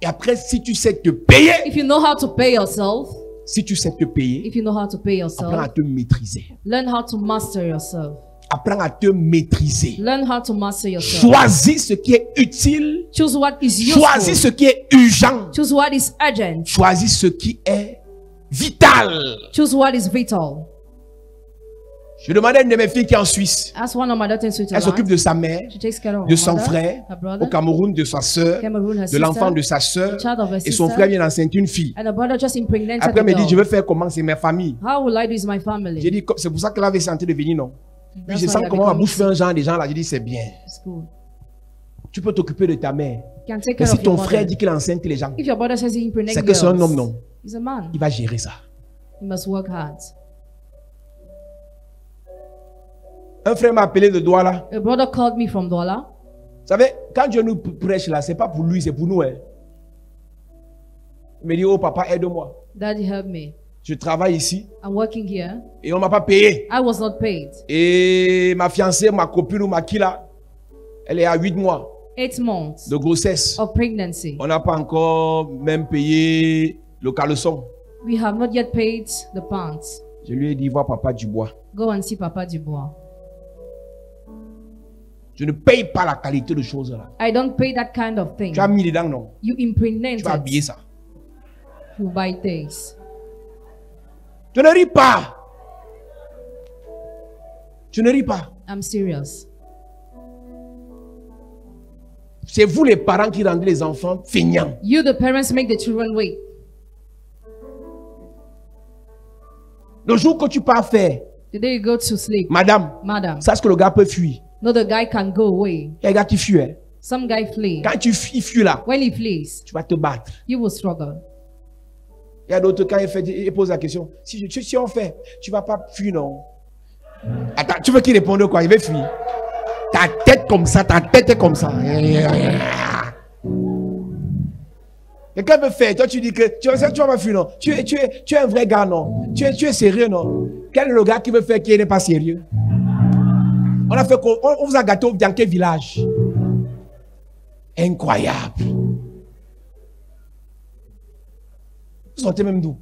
Et après, si tu sais te payer, If you know how to pay yourself, si tu sais te payer, if you know how to pay apprends à yourself, te maîtriser. learn how to master yourself. Apprends à te maîtriser. Learn how to master yourself. Choisis ce qui est utile. Choose what is Choisis useful. ce qui est urgent. Choose what is urgent. Choisis ce qui est vital. Choose what is vital. Je demandais à une de mes filles qui est en Suisse. As one of my daughters in Elle Switzerland, s'occupe de sa mère, she takes care of de her son mother, frère, her brother, au Cameroun, de sa soeur, Cameroon, her de sister, l'enfant de sa soeur. the child of her Et son sister, frère vient d'enceinte une fille. and her brother just impregnated Après, elle me the dit, je girl. veux faire comment? C'est ma famille. How will I do is my J'ai family? dit, c'est pour ça qu'elle avait senti de venir, non? Puis That's je why sens you're comment ma becoming bouche fait un genre des gens là. J'ai dit, c'est bien. It's good. Tu peux t'occuper de ta mère. You can take Mais care si of your ton frère mother. dit qu'il enceinte les gens, If your brother says he impregnates c'est que c'est un girls, homme, non? he's a man. Il va gérer ça. He must work hard. Un frère m'a appelé de Douala. A brother called me from Douala. Vous savez, quand Dieu nous prêche là, c'est pas pour lui, c'est pour nous. Hein. Il me dit, oh papa, aide-moi. Daddy, help me. Je travaille ici I'm working here. et on m'a pas payé. I was not paid. Et ma fiancée, ma copine ou ma kila, elle est à 8 mois 8 months de grossesse. of pregnancy. On n'a pas encore même payé le caleçon. We have not yet paid the pants. Je lui ai dit, vois papa Dubois. Go and see Papa Dubois. Je ne paye pas la qualité de choses là. I don't pay that kind of thing. Tu as mis dedans, non? You impregnate Tu vas habiller it. ça. You buy things. Tu ne ris pas. Tu ne ris pas. I'm serious. C'est vous les parents qui rendez les enfants feignants. You, the parents, make the children wait. Le jour que tu pars faire, The day you go to sleep, madame, madam, sache que le gars peut fuir. no, the guy can go away. Il y a un gars qui fuit. Hein. Some guy flee. Quand tu fuis là, When he flees, tu vas te battre. you will struggle. Il y a d'autres quand il pose la question. Si on fait, tu vas pas fuir, non? Attends, tu veux qu'il réponde quoi? Il veut fuir. Ta tête comme ça, ta tête est comme ça. Quelqu'un veut faire, toi tu dis que tu vas pas fuir, non? Tu es un vrai gars, non? Tu es sérieux, non? Quel est le gars qui veut faire qui n'est pas sérieux? On vous a gâté dans quel village? Incroyable. Vous sortez même d'où?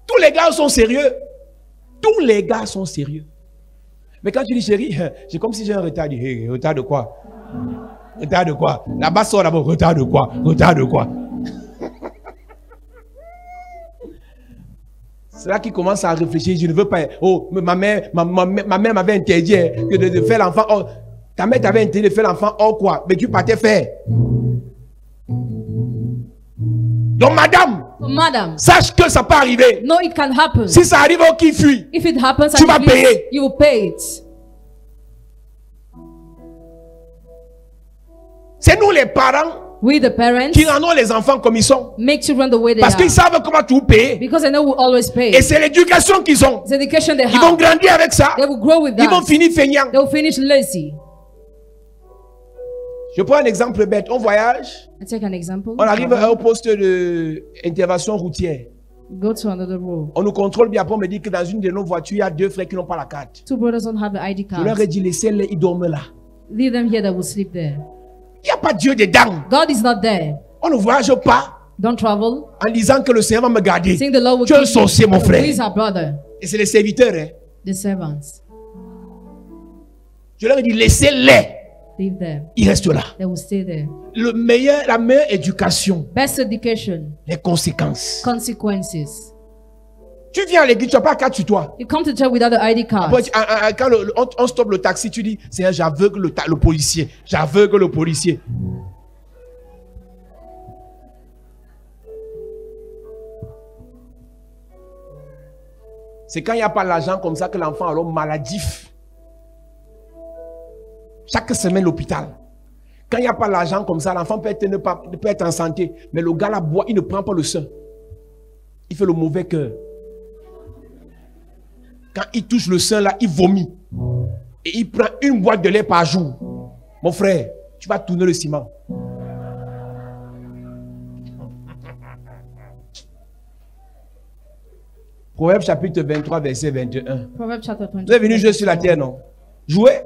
Tous les gars sont sérieux. Tous les gars sont sérieux. Mais quand tu dis chérie, c'est comme si j'ai un retard. Hey, retard de quoi? Retard de quoi? Là-bas sort d'abord. Retard de quoi? Retard de quoi? C'est là qu'il commence à réfléchir. Je ne veux pas. Oh, ma mère m'avait interdit de faire l'enfant. Oh, ta mère t'avait interdit de faire l'enfant. Oh quoi? Mais tu partais faire. Donc madame, So, madam, sache que ça peut arriver. no, it can happen. Si ça arrive au qui fuit, If it happens, Tu and vas you leave, payer. you will pay it. c'est nous les parents We, the parents, qui rendons les enfants comme ils sont. make children the way they Parce qu'ils are. savent comment tout payer. Because they know we always pay. Et c'est l'éducation qu'ils ont. It's education they Ils vont have. grandir avec ça. They will grow with Ils vont that. finir feignants. They will finish lazy. Je prends un exemple bête. On voyage, I take an example. on arrive au poste d'intervention routière. Go to another road. On nous contrôle bien. Après, on me dit que dans une de nos voitures, il y a 2 frères qui n'ont pas la carte. 2 brothers don't have the ID Je leur card. ai dit, laissez-les, ils dorment là. Leave them here, they will sleep there. Il n'y a pas Dieu dedans. God is not there. On ne voyage pas Don't travel. en disant que le Seigneur va me garder. Think the Lord will Tu es un keep you. sorcier, mon frère. He's our brother. Et c'est les serviteurs. Hein. The servants. Je leur ai dit, laissez-les. Leave them. Ils restent là. They will stay there. La meilleure éducation, Best education. les conséquences. Consequences. Tu viens à l'église, tu n'as pas carte sur toi. You come to church without the ID card. Après, quand on stoppe le taxi, tu dis, Seigneur, j'aveugle le policier. J'aveugle le policier. C'est quand il n'y a pas l'argent comme ça que l'enfant est alors maladif. Chaque semaine, l'hôpital. Quand il n'y a pas l'argent comme ça, l'enfant peut être en santé. Mais le gars là boit, il ne prend pas le sein. Il fait le mauvais cœur. Quand il touche le sein là, il vomit. Et il prend une boîte de lait par jour. Mon frère, tu vas tourner le ciment. Proverbe chapitre 23, verset 21. Proverbs chapter 20. Vous êtes venu jouer sur la terre, non? Jouer?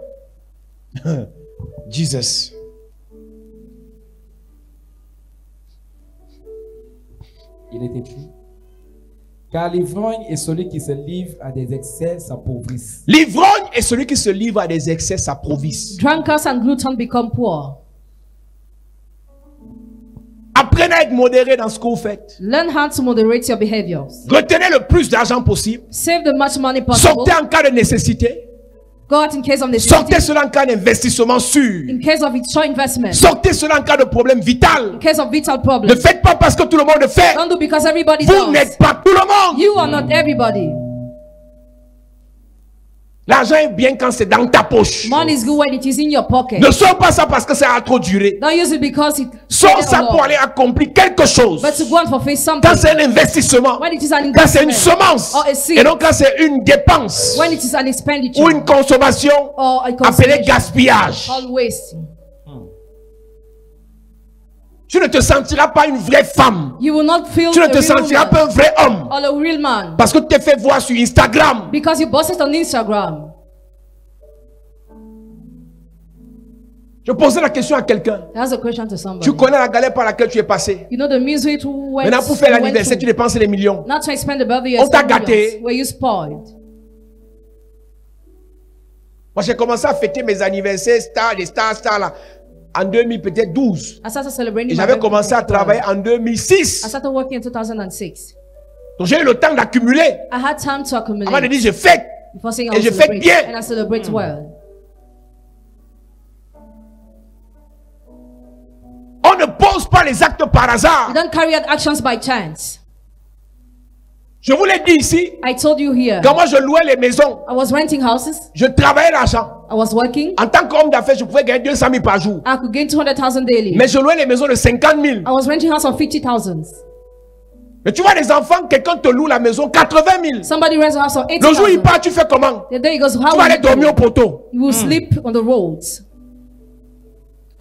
Jesus. Il est écrit, car l'ivrogne et celui qui se livre à des excès s'appauvrissent. L'ivrogne et celui qui se livre à des excès s'appauvrissent. Drunkards and gluttons become poor. Apprenez à être modéré dans ce que vous faites. Learn how to moderate your behaviors. Retenez le plus d'argent possible. Save the much money possible. Sortez en cas de nécessité. Go out in case of necessity. Sortez cela en cas d'investissement sûr. In case of sure investment. Sortez cela en cas de problème vital. In case of vital Ne problem. faites pas parce que tout le monde le fait. Don't do because everybody Vous does. n'êtes pas tout le monde. You are not everybody. L'argent est bien quand c'est dans ta poche. Money is good when it is in your pocket. Ne sors pas ça parce que ça a trop duré. Don't use it because it Sors ça pour aller accomplir quelque chose. but to go and fulfill something. Quand c'est un investissement. When it is an Quand c'est une investment semence. or a seed. Et donc quand c'est une dépense. When it is an expenditure Ou une consommation. or a Appelée consumption gaspillage. or wasting. Tu ne te sentiras pas une vraie femme. You will not feel Tu ne a te real sentiras woman pas un vrai homme. or a real man Parce que tu t'es fait voir sur Instagram. because you post it on Instagram. Je posais la question à quelqu'un. That's a question to somebody. Tu connais la galère par laquelle tu es passé. You know the misery to went. Maintenant pour faire you went l'anniversaire, tu through. dépenses les millions. Not to expend the birthday. On t'a gâté. Were you spoiled? Moi j'ai commencé à fêter mes anniversaires les stars là en 2000 peut-être 12. I started celebrating. Et my j'avais birthday commencé à in 2012. travailler en 2006. I started working in 2006. Donc j'ai eu le temps d'accumuler. I had time to accumulate. Avant de dire je fête. Before saying Et I je will fais celebrate. bien. And I celebrate well. On ne pose pas les actes par hasard. You don't carry out actions by chance. Je vous l'ai dit ici. I told you here. Quand moi je louais les maisons, I was renting houses. je travaillais l'argent. I was working. En tant qu'homme d'affaires, je pouvais gagner 200 000 par jour. I could gain 200,000 daily. Mais je louais les maisons de 50 000. I was renting house of 50,000. Mais tu vois les enfants, quelqu'un te loue la maison 80 000. Somebody rents a house of Le jour où il 80,000. part, tu fais comment? The day he goes, Tu how vas aller will you dormir au go? poteau. You will sleep on the roads.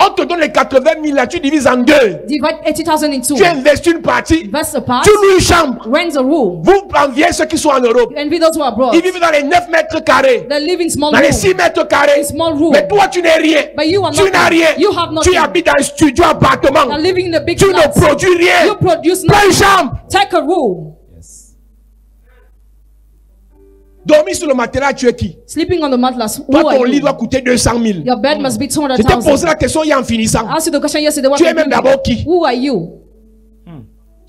On te donne les 80 000 là, tu divises en deux. Divide 80,000 in two. Tu investis une partie. Invest a part. Tu loues une chambre. Rent a room. Vous enviez ceux qui sont en Europe. Envy those who are abroad. Ils vivent dans les 9 mètres carrés. They live in small Dans les rooms. 6 mètres carrés. In small room. Mais toi, tu n'es rien. But you are Tu nothing. n'as rien. You have nothing. Tu habites dans un studio appartement. You're living in a big Tu flat. ne produis rien. You produce Prends une nothing. chambre. Take a room. Yes. Dormir sur le matelas, tu es qui? Sleeping on the mattress. Who Toi, are ton lit you? doit coûter 200 000. Your bed must be Je t'ai posé 200,000. la question hier en finissant. I asked you the question yesterday. What Tu es are you même doing? d'abord qui? Who are you?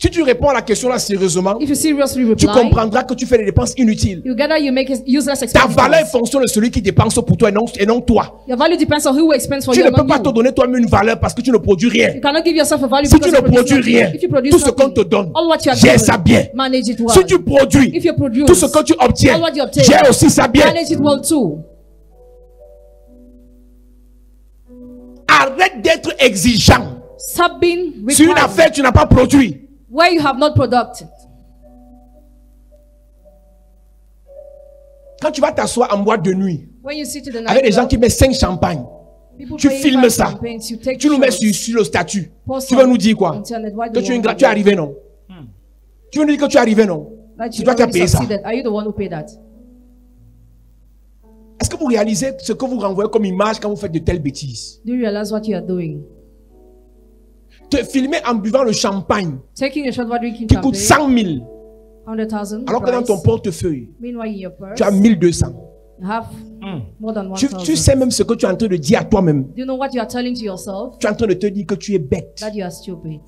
Si tu réponds à la question là sérieusement, If you seriously tu reply, comprendras que tu fais des dépenses inutiles. you gather you make useless Ta valeur est expenditures. fonction de celui qui dépense pour toi et non toi. Your value depends on who will expend for Tu you, ne not peux pas te you. donner toi-même une valeur parce que tu ne produis rien. You cannot give yourself a value Si because tu you ne produce produis nothing. rien, If you produce tout ce qu'on nothing, te donne, all what you are gère given, ça bien. manage it well. Si tu produis, If you produce, tout ce que tu obtiens, all what you obtain, gère aussi ça bien. manage it well too. Arrête d'être exigeant. Stop being Sur une required affaire, tu n'as pas produit. where you have not produced. Quand tu vas t'asseoir en boîte de nuit, When you sit to the avec des night gens qui mettent 5 champagnes, people tu pay filmes 5 ça. champagnes, you take tu nous mets shots, sur le statut. post Tu on veux nous dire quoi? internet. Why Que do tu es, you want tu es arrivé, non? Tu veux nous dire que tu es arrivé, non? that C'est you toi qui as already payé ça. succeeded? Are you the one who paid that? Est-ce que vous réalisez ce que vous renvoyez comme image quand vous faites de telles bêtises? Do you realize what you are doing? Te filmer en buvant le champagne Taking a shot while drinking qui coûte champagne, 100 000, 100,000 alors que dans price. ton portefeuille, Meanwhile, in your purse, tu as 1200. you have more than Tu 1,000. sais même ce que tu es en train de dire à toi-même. Do you know what you are telling to yourself? Tu es en train de te dire que tu es bête. That you are stupid.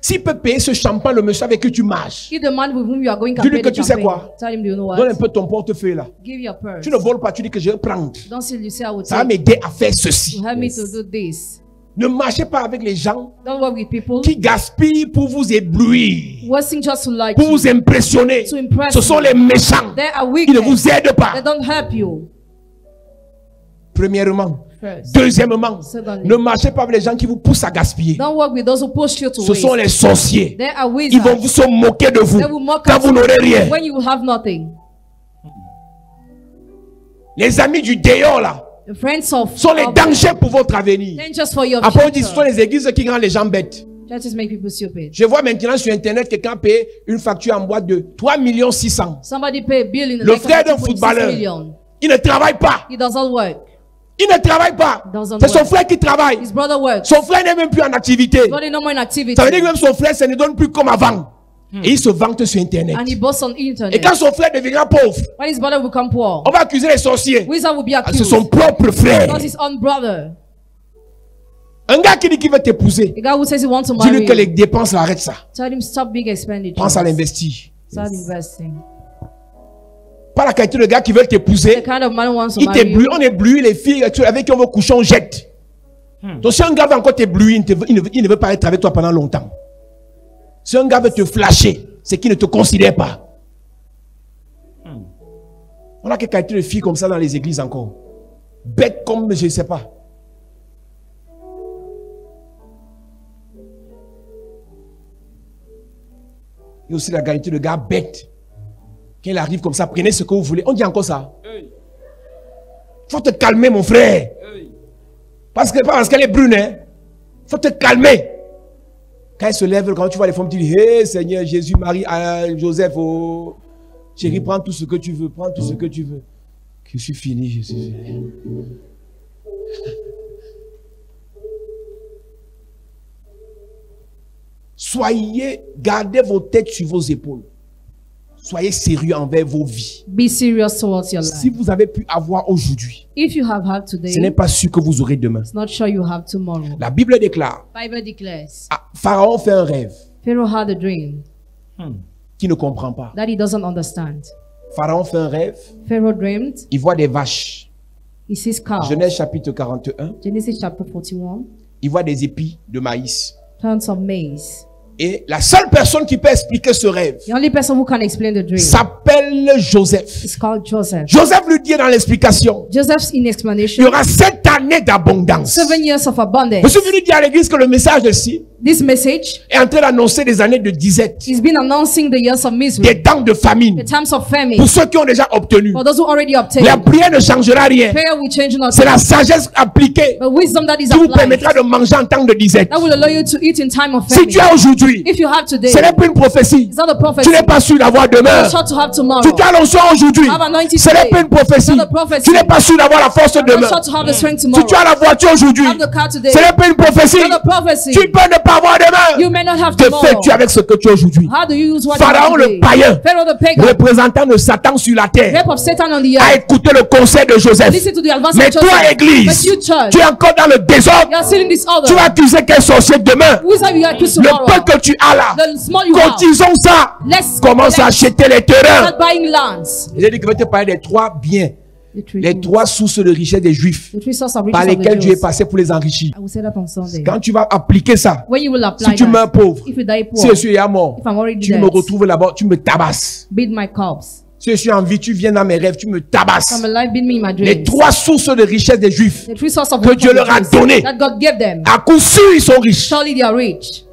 S'il peut payer ce champagne, le monsieur avec qui tu marches, If the man with whom you are going can Dis-lui pay que the tu sais champagne, quoi? tell him, do you know donne un what? peu ton portefeuille là. Give your purse. Tu ne voles pas, tu dis que je vais prendre. Don't say you say I will Ça va take. m'aider à faire ceci. You help me to do this. Ne marchez pas avec les gens Don't work with people qui gaspillent pour vous éblouir, wasting just to like pour you. vous impressionner. To impress Ce sont you. les méchants They are qui ne wicked. vous aident They pas. don't help you. Premièrement. First. Deuxièmement, Secondly. ne marchez pas avec les gens qui vous poussent à gaspiller. Don't work with those who push you to Ce sont waste. les sorciers. They are Ils vont wizards. se moquer de vous They will mock quand at vous you n'aurez rien. when you will have nothing. Les amis du dehors là The friends of sont les dangers pour votre avenir. dangers for your Après on dit ce sont future. les églises qui rendent les gens bêtes. Churches make people stupid. Je vois maintenant sur internet quelqu'un payer une facture en boîte de 3 600 000. Somebody pay a bill in the Le like frère d'un 2.6 footballeur. million. Il ne travaille pas. He doesn't work. Il ne travaille pas. Doesn't C'est son work. frère qui travaille. His brother works. Son frère n'est même plus en activité. His brother no more in activity. Ça veut dire que même son frère, ça ne donne plus comme avant. Et il se vante sur internet. And he boasts on Et internet. quand son frère deviendra pauvre, When his brother will become poor, on va accuser les sorciers. wizard will be Ah, accused. c'est son propre frère. Because his own brother. Un gars qui dit qu'il veut t'épouser, The guy who says he wants to dis-lui marry que les you, dépenses arrête ça. tell him stop big expenditures. Pense à l'investir. Start investing. Pas la qualité de gars qui veulent The t'épouser. kind of man who wants to Il marry t'éblouit, you. on éblouit les filles avec qui on veut coucher, on jette. Donc si un gars veut encore t'éblouir, il ne veut pas être avec toi pendant longtemps. Si un gars veut te flasher, c'est qu'il ne te considère pas. On a quelle qualité de filles comme ça dans les églises encore? Bêtes comme je ne sais pas. Il y a aussi la qualité de gars bête. Quand il arrive comme ça, prenez ce que vous voulez. On dit encore ça. Faut te calmer, mon frère. Pas parce qu'elle est brune, hein. Faut te calmer. Quand elle se lève, quand tu vois les femmes, tu dis, hé Seigneur, Jésus, Marie, Joseph, oh. Chérie, prends tout ce que tu veux, prends tout ce que tu veux. Je suis fini, je suis fini. Gardez vos têtes sur vos épaules. Soyez sérieux envers vos vies. Be serious towards your Si life. vous avez pu avoir aujourd'hui, If you have had ce n'est today, pas sûr que vous aurez demain. it's not sure you have tomorrow. La Bible déclare, Bible declares, Pharaon fait un rêve Pharaoh had a dream qu'il ne comprend pas. that he doesn't understand. Pharaon fait un rêve, Pharaoh dreamed, il voit des vaches. he sees cows. Genèse chapitre 41, Genesis chapter 41, il voit des épis de maïs. plants of maize. Et la seule personne qui peut expliquer ce rêve The only person who can explain the dream s'appelle Joseph. is called Joseph. Joseph lui dit dans l'explication, Joseph's in il y explanation, aura 7 années d'abondance. 7 years of Je abundance. suis venu dire à l'église que le message de ci This message est en train d'annoncer des années de disette, has been announcing the years of des misery, temps de famine. the times of famine. Pour ceux qui ont déjà obtenu, For those who already obtained, la prière ne changera rien. prayer will change not. C'est la sagesse appliquée But wisdom that is qui vous applied, permettra de manger en temps de disette. that will allow you to eat in time of Si famine. tu as aujourd'hui, If you have today, ce n'est pas une prophétie. it's not a prophecy. Tu n'es pas sûr d'avoir demain. You're sure to have tomorrow. Si tu as l'onction aujourd'hui, Have anointing ce n'est today. pas une prophétie. It's not a prophecy. Tu n'es pas sûr d'avoir la force You're demain. sure to have the strength Si tomorrow. tu as la voiture aujourd'hui, Have the car today. ce n'est pas une prophétie. It's not a prophecy. Tu peux ne pas avoir demain. You may not have Que tomorrow. fais-tu avec ce que tu as aujourd'hui? How do you use what Pharaon you have le today? païen, Pharaoh the pagan, représentant de Satan sur la terre, rep of Satan on the a earth. écouté le conseil de Joseph. Listen to the advice Mais of toi, Joseph. église, But you church, tu es encore dans le désordre. you are still in this order. Tu vas accuser quel sorcier demain. Who is that you accuse Le tomorrow? peu que tu as là, The small you have. cotisons ça. Let's Commence à acheter les terrains. start buying lands. J'ai dit que je vais te parler des 3 biens, les 3 sources de richesse des Juifs The 3 sources of riches par of lesquelles the Dieu est Jews. passé pour les enrichir. I will say that on Sunday. Quand tu vas appliquer ça, When you will apply si tu that, meurs pauvre, if you die poor, si je suis à mort, if I'm already tu dead, me retrouves là-bas, tu me tabasses. beat my corpse. Si je suis en vie, tu viens dans mes rêves, tu me tabasses. From alive, beat me in my Les dreams. 3 sources de richesse des Juifs, The 3 sources of que riches Dieu of the leur a Jews donné. that God gave them. à coup sûr, ils sont riches. Surely they are rich.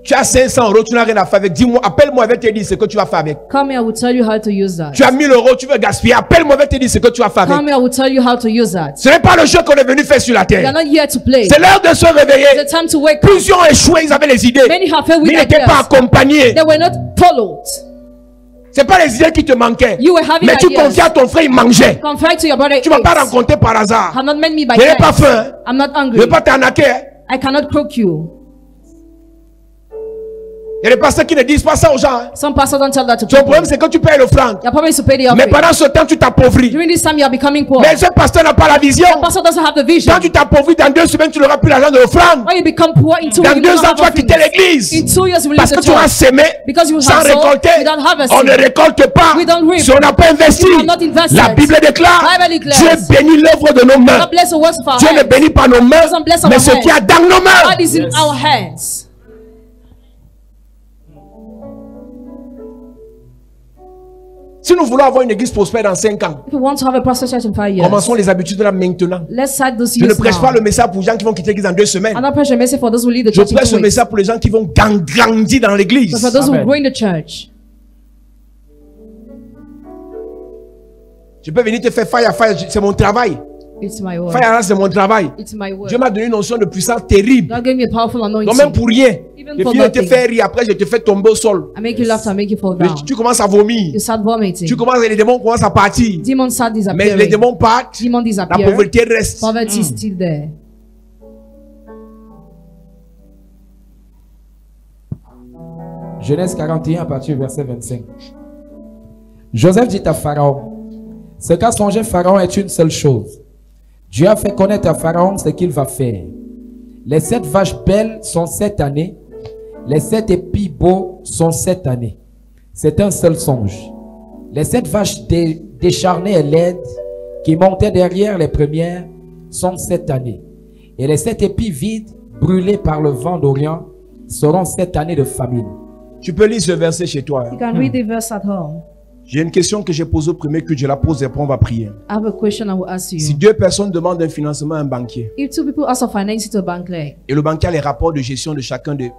Tu as 500 €, tu n'as rien à faire avec. Dis-moi, appelle-moi, je vais te dire ce que tu vas faire avec. Come here, I will tell you how to use that. Tu as 1000 €, tu veux gaspiller. Appelle-moi, je vais te dire ce que tu vas faire avec. Come here, I will tell you how to use that. Ce n'est pas le jeu qu'on est venu faire sur la We are terre. not here to play. C'est l'heure de se réveiller. It's the time to wake up. Plusieurs ont échoué, ils avaient les idées. Many have failed Mais with ils n'étaient pas ideas. accompagnés. They were not followed. Ce n'est pas les idées qui te manquaient. You were having Mais tu ideas. confies à ton frère, il mangeait. Confide to your brother. Tu ne vas pas Eat. rencontrer par hasard. Have not made me by Je n'ai pas chance. faim. I'm not Je ne hungry. vais pas t'arnaquer. Hein. I cannot croak you. Il y a des pasteurs qui ne disent pas ça aux gens. Hein. Some pastors don't tell that to Ton people. problème, c'est que tu payes l'offrande. Your problem is to pay the Mais offering. pendant ce temps, tu t'appauvris. During this time, you are becoming poor. Mais ce pasteur n'a pas la vision. The pastor doesn't have the vision. Quand tu t'appauvris, dans 2 semaines, tu n'auras plus l'argent de l'offrande. When you become poor in 2 Dans years, 2 you don't ans, have tu vas quitter offerings. l'église. In 2 years, you will Parce leave que the tu auras church. sémé Because you sans have sown récolter. without harvesting. On ne récolte pas We don't reap. si on n'a pas investi. We have not invested. La Bible déclare, Bible declares. Dieu bénit l'œuvre de nos mains. God bless the works of our Dieu ne hands. bénit pas nos mains, Doesn't bless mais our ce hands. qu'il y a dans nos mains. God is in our hands. Si nous voulons avoir une église prospère dans 5 ans, If you want to have a prosperous church in 5 years, commençons les habitudes là maintenant. let's start those Je ne years prêche pas now. le message pour les gens qui vont quitter l'église dans 2 semaines. I'm not preaching a message for those who leave the Je church in prêche 2 le weeks. message pour les gens qui vont grandir dans l'église. But for those who Amen. grow in the church, Je peux venir te faire fire, c'est mon travail. It's my word. Fire, c'est mon travail. It's my word. Dieu m'a donné une notion de puissance terrible. God gave me a powerful anointing. Donc même pour rien. Even Je for finis de te nothing. faire rire, après je te fais tomber au sol. I make you laugh, I make you fall down. Tu commences à vomir. You start vomiting. Les démons commencent à partir. Demons start Mais les disappearing. démons partent, Demons la disappear. pauvreté reste. Poverty is still there. Genèse 41 à partir du verset 25. Joseph dit à Pharaon, ce qu'a songé Pharaon est une seule chose. Dieu a fait connaître à Pharaon ce qu'il va faire. Les 7 vaches belles sont 7 années. Les 7 épis beaux sont 7 années. C'est un seul songe. Les 7 vaches décharnées et laides qui montaient derrière les premières sont 7 années. Et les 7 épis vides, brûlés par le vent d'Orient, seront 7 années de famine. Tu peux lire ce verset chez toi. You can read the verse at home. J'ai une question que j'ai posée au premier que je la pose et après on va prier. I have a question I will ask you. Si 2 personnes demandent un financement à un banquier If 2 people ask for financing to a bank, it et le banquier a les rapports de gestion de chacun d'eux,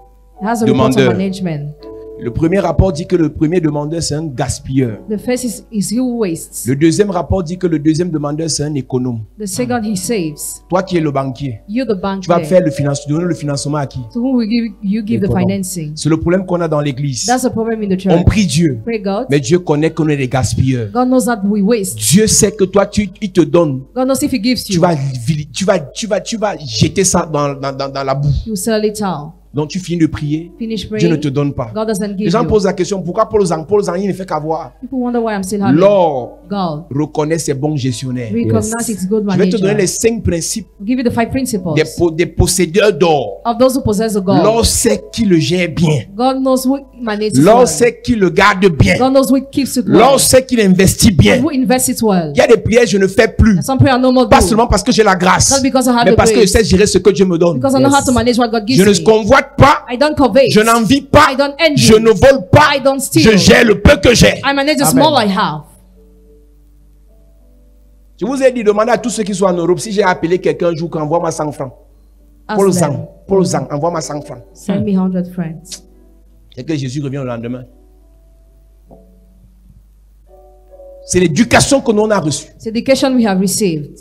has a report of Demandeur. management. le premier rapport dit que le premier demandeur c'est un gaspilleur. The first is he who wastes. Le deuxième rapport dit que le deuxième demandeur c'est un économe. The second he saves. Toi qui es le banquier, You're the bank. tu vas there. faire le financement, donner le financement à qui? To whom will you give the Économe. financing? C'est le problème qu'on a dans l'église. That's the problem in the On church. prie Dieu, Pray God. mais Dieu connaît qu'on est des gaspilleurs. God knows that we waste. Dieu sait que toi, il te donne. God knows if he gives Tu you, vas jeter ça dans la boue. you sell it out. Donc tu finis de prier, Finish Dieu ne praying. te donne pas. God doesn't Les give gens you. posent la question, pourquoi Paul Zang, il ne fait qu'avoir? People wonder why I'm still having. L'or God reconnaît ses bons gestionnaires. recognize its good Je vais te donner les manager. 5 principes I'll give you the 5 principles des possédeurs d'or. of those who possess the gold. L'or sait qui le gère bien. God knows who manages L'or well. sait qui le garde bien. God knows who keeps it well. L'or sait qu'il investit bien. And who invests it well. Il y a des prières que je ne fais plus. And some prayer no more Pas do. seulement parce que j'ai la grâce, Not because I have mais the parce que je grace. sais gérer ce que Dieu me donne. Because I know how to manage what God Je gives ne me. convoite pas, I don't covet. je n'envie pas, I don't envy. je ne vole pas, I don't steal. je gère le peu que j'ai. I manage the Amen. small I have. Je vous ai dit, demandez à tous ceux qui sont en Europe, si j'ai appelé quelqu'un un jour, envoie-moi 100 francs. Ask Paul them. Zang, Paul Zang, envoie-moi 100 francs. Send me 100 friends. Et que Jésus revient le lendemain. C'est l'éducation que nous on a reçue. It's the education we have received.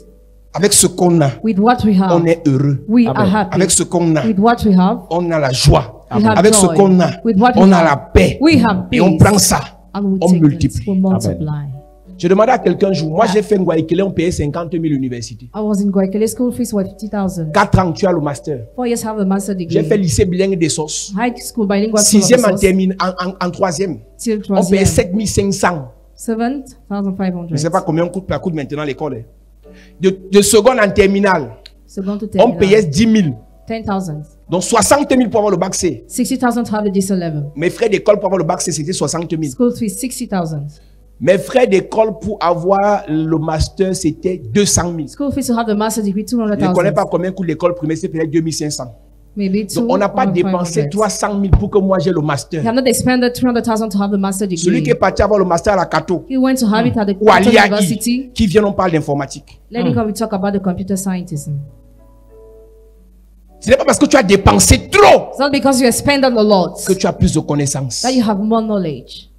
Avec ce qu'on a, With what we have, on est heureux. we Amen. are happy. Avec ce qu'on a, With what we have, on a la joie. we have Avec ce joy. qu'on a, With what on we a have, la paix. we have Et on peace. prend ça, And we on take multiplie. it, we multiply. Je demandais à quelqu'un un jour, moi j'ai fait Nguaïkele, on payait 50 000 universités. I was in Guayaquil, school fees were 50,000. 4 ans, tu as le master. 4 years have a master J'ai fait degree. lycée bilingue des sources. High school bilingual school of 6e en, resource, termine, en 3e. till On payait 12 7 500. 7,500. Je ne sais pas combien ça coûte maintenant l'école. De seconde en terminale, Second to on payait 10 000. 10,000. Donc 60 000 pour avoir le bac C. 60,000 to have the GC level. Mes frais d'école pour avoir le bac C, c'était 60 000. School fees 60,000. Mes frais d'école pour avoir le master, c'était 200 000. School fees to have the master degree Je ne connais 200,000. pas combien coûte l'école primaire, c'est peut-être 2500. Maybe Donc on n'a pas 2,500. dépensé 300 000 pour que moi j'ai le He master. have not expended 300,000 to have the master Celui qui est degree. parti avoir le master à la Cato He went to have it at the ou à Cato l'IAI, University. qui vient, on parle d'informatique. Let me come and talk about the computer scientism. Ce n'est pas parce que tu as dépensé trop It's not because you expended a lot que tu as plus de connaissances. that you have more knowledge.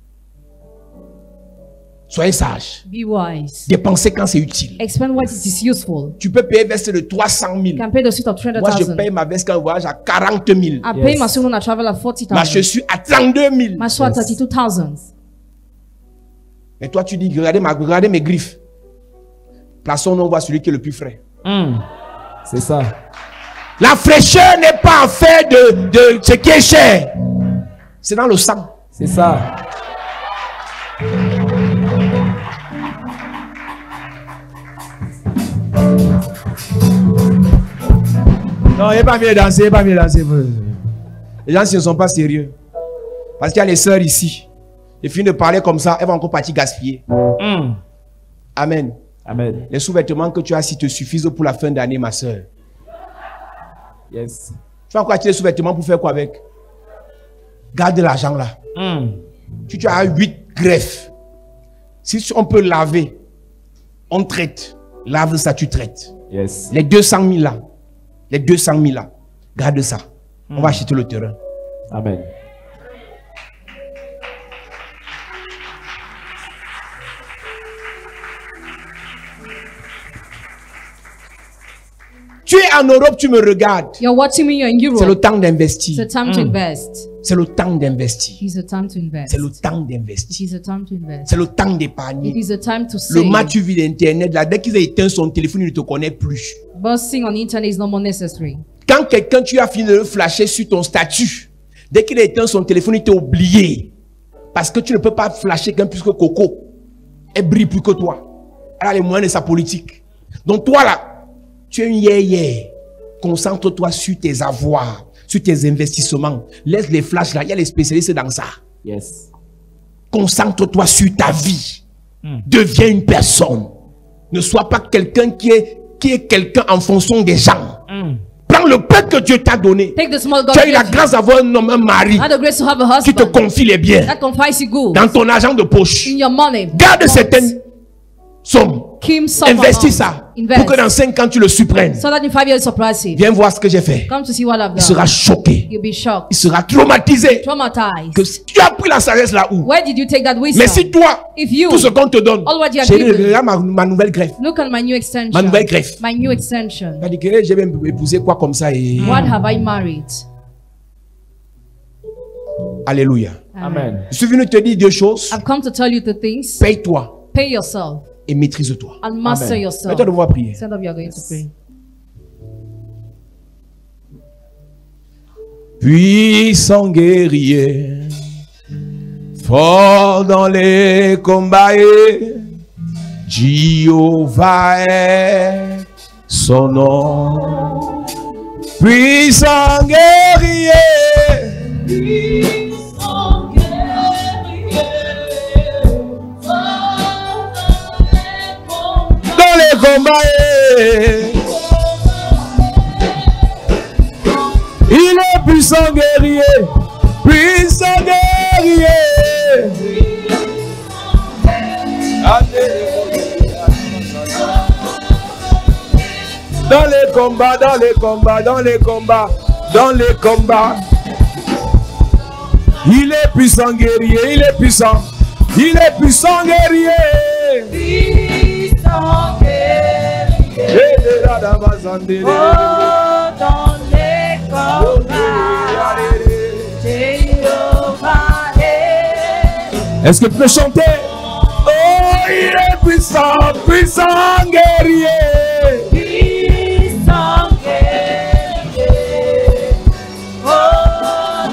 Soyez sage. Be wise. Dépensez quand c'est utile. Expend what it is useful. Tu peux payer veste de 300 000. You can pay the suit of Moi, je 300,000. paye ma veste quand je voyage à 40 000. I pay my student when I travel at Ma 40,000. chaussure à 32 000. My shoe at 32,000. Mais toi, tu dis, regardez mes griffes. Plaçons, on voit celui qui est le plus frais. C'est ça. La fraîcheur n'est pas en fait de ce qui est cher. C'est dans le sang. C'est ça. Non, il n'est pas mieux danser, il n'est pas mieux danser. Les gens ne sont pas sérieux. Parce qu'il y a les sœurs ici. Ils finissent de parler comme ça, elles vont encore partir gaspiller. Amen. Amen. Les sous-vêtements que tu as ici te suffisent pour la fin d'année, ma sœur. Yes. Tu vas encore acheter les sous-vêtements pour faire quoi avec? Garde l'argent là. Si tu as 8 greffes, si on peut laver, on traite. Lave ça, tu traites. Yes. Les 200 000 là, les 200 000 là, garde ça. On va acheter le terrain. Amen. Tu es en Europe, tu me regardes. You're watching me, you're in C'est le Europe. temps It's d'investir. a time to invest. C'est le temps d'investir. It's a time to invest. C'est le temps It d'investir. is a time to invest. C'est le temps It d'épargner. is a time to Le save. match vu d'internet, là, dès qu'il a éteint son téléphone, il ne te connaît plus. Bossing on internet is no more necessary. Quand quelqu'un, tu as fini de le flasher sur ton statut, dès qu'il a éteint son téléphone, il t'a oublié. Parce que tu ne peux pas flasher quelqu'un plus que Coco. Elle brille plus que toi. Elle a les moyens de sa politique. Donc toi là, tu es une yé-yé. Concentre-toi sur tes avoirs, sur tes investissements. Laisse les flashs là, il y a les spécialistes dans ça. Yes. Concentre-toi sur ta vie. Deviens une personne. Ne sois pas quelqu'un qui est quelqu'un en fonction des gens. Prends le peu que Dieu t'a donné. Take the small God Tu as eu la gave you. grâce d'avoir un homme, un mari Had the grace to have a qui te husband confie les biens that confides you good dans ton argent de poche. in your money. Garde certaines sommes. Keep some Investis amount. ça. Invest. Pour que dans 5 ans tu le supprennes. So that in 5 years surprise you. Viens voir ce que j'ai fait. Come to see what I've Il sera done. choqué. You'll be shocked. Il sera traumatisé. Traumatized. Que si tu as pris la sagesse là où. Where did you take that wisdom? Mais si toi, If you tout ce qu'on te donne, all what you are chérie, given, regarde ma nouvelle greffe. look at my new extension. Ma nouvelle greffe. My new extension. Tu as dit que j'ai même épousé quoi comme ça et... What have I married? Alléluia. Amen. Je suis venu te dire deux choses. I've come to tell you the things. Paye-toi Pay yourself et maîtrise-toi. and master Amen. yourself. Mets-toi devant prier. Stand up, you are going to pray. Puissant guerrier, fort dans les combats, Jéhovah est son nom. Puissant guerrier, dans les combats, il est puissant guerrier, puissant guerrier. Dans les combats, dans les combats, dans les combats, dans les combats. Il est puissant guerrier, il est puissant. Il est puissant guerrier. Puissant guerrier, dans les combats, Jéhovah est. Est-ce que tu peux chanter? Oh, il est puissant, puissant guerrier. Puissant guerrier, oh,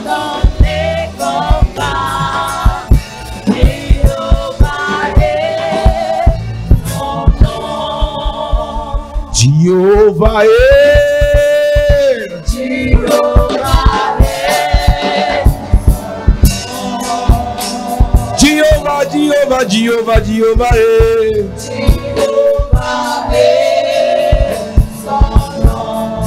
dans les combats, Jéhovah est son nom. Jéhovah est. Jéhovah est. Jéhovah, Jéhovah, Jéhovah, Jéhovah est. Jéhovah est son nom.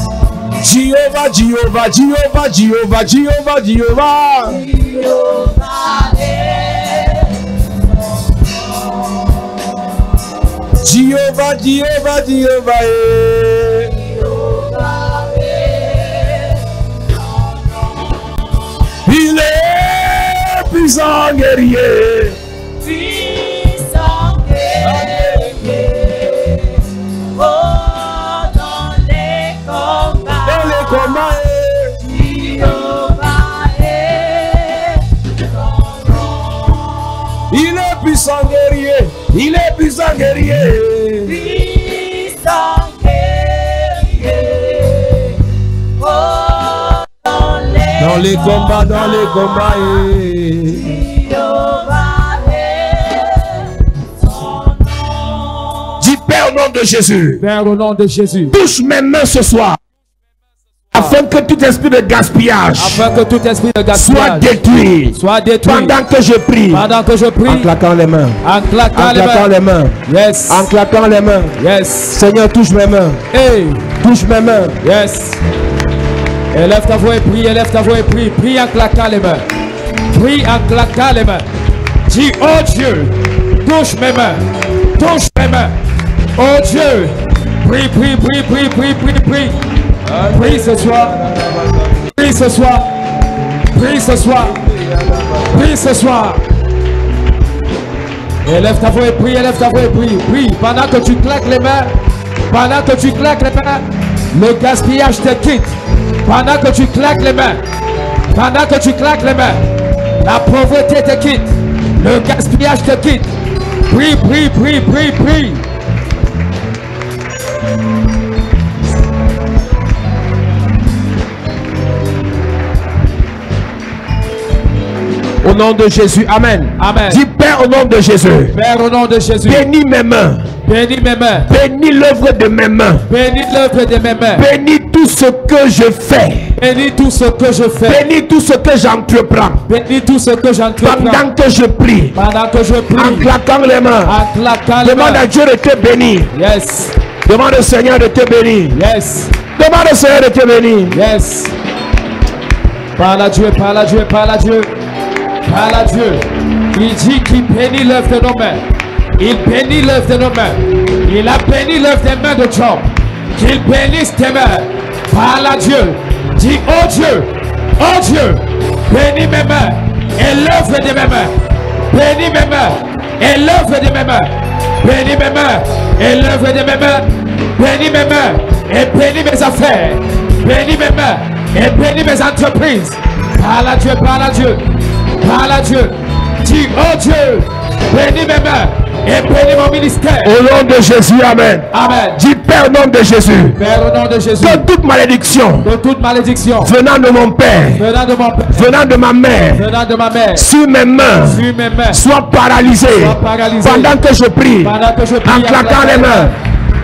Jéhovah, Jéhovah, Jéhovah, Jéhovah, Jéhovah, Jéhovah. Jéhovah est Jéhovah, Jéhovah, Jéhovah est. Jéhovah est Il est puissant guerrier. puissant guerrier. Oh, dans les combats, Dans les combats est. Jéhovah est son nom. Il est puissant guerrier. Il est puissant guerrier. Puissant guerrier. Oh, Dans les combats, dans les combats est. Jéhovah est son nom. Dis Père au nom de Jésus. Père, au nom de Jésus, Touche mes mains ce soir. Afin que tout esprit de gaspillage afin que tout esprit de soit gaspillage détruit. soit détruit Pendant que je prie. pendant que je En prie, claquant les mains. en claquant En claquant les les mains. mains. Yes, En claquant les mains. yes, Seigneur, touche mes mains. hey, Touche mes mains. yes. Élève ta voix et prie, élève ta voix et prie. Prie en claquant les mains. Prie en claquant les mains. Dis, oh Dieu, touche mes mains. Touche mes mains. Oh Dieu, prie, prie, prie, prie, prie, prie, prie. Prie ce soir. Prie ce soir. Prie ce soir. Prie ce soir. Élève ta voix et prie, élève ta voix et prie. Prie pendant que tu claques les mains. Pendant que tu claques les mains. Le gaspillage te quitte. Pendant que tu claques les mains. Pendant que tu claques les mains. La pauvreté te quitte. Le gaspillage te quitte. Prie, prie, prie, prie, prie. Au nom de Jésus, Amen. Amen. Dis Père au nom de Jésus. Père, au nom de Jésus. Bénis mes mains. Bénis mes mains. Bénis l'œuvre de mes mains. Bénis l'œuvre de mes mains. Bénis tout ce que je fais. Bénis tout ce que je fais. Bénis tout ce que j'entreprends. Bénis tout ce que j'entreprends. Pendant que je prie. Pendant que je En prie. claquant les mains. En claquant les Demande mains. à Dieu de te bénir. Yes. Demande au Seigneur de te bénir. Yes. Demande au Seigneur de te bénir. Yes. Parle à Dieu, parle à Dieu, parle à Dieu. Parle à Dieu. Il dit qu'il bénit l'œuvre de nos mains. Il bénit l'œuvre de nos mains. Il a béni l'œuvre des mains de Job. Qu'il bénisse tes mains. Parle à Dieu. Dis, oh Dieu, bénis mes mains et l'œuvre de mes mains. Bénis mes mains et l'œuvre de mes mains. Bénis mes mains et l'œuvre de mes mains. Bénis mes mains et bénis mes affaires. Bénis mes mains et bénis mes entreprises. Parle à Dieu, parle à Dieu. Parle à Dieu. Dis, oh Dieu, bénis mes mains et bénis mon ministère. Au nom de Jésus, Amen. Amen. Dis Père au nom de Jésus. Père, au nom de Jésus. Que toute malédiction De toute malédiction venant de mon Père, venant de mon père, venant de ma mère, venant de ma mère, sur mes mains, sur mes mains, soit paralysée soit paralysée. pendant que je prie. Pendant que je prie, En claquant les mains.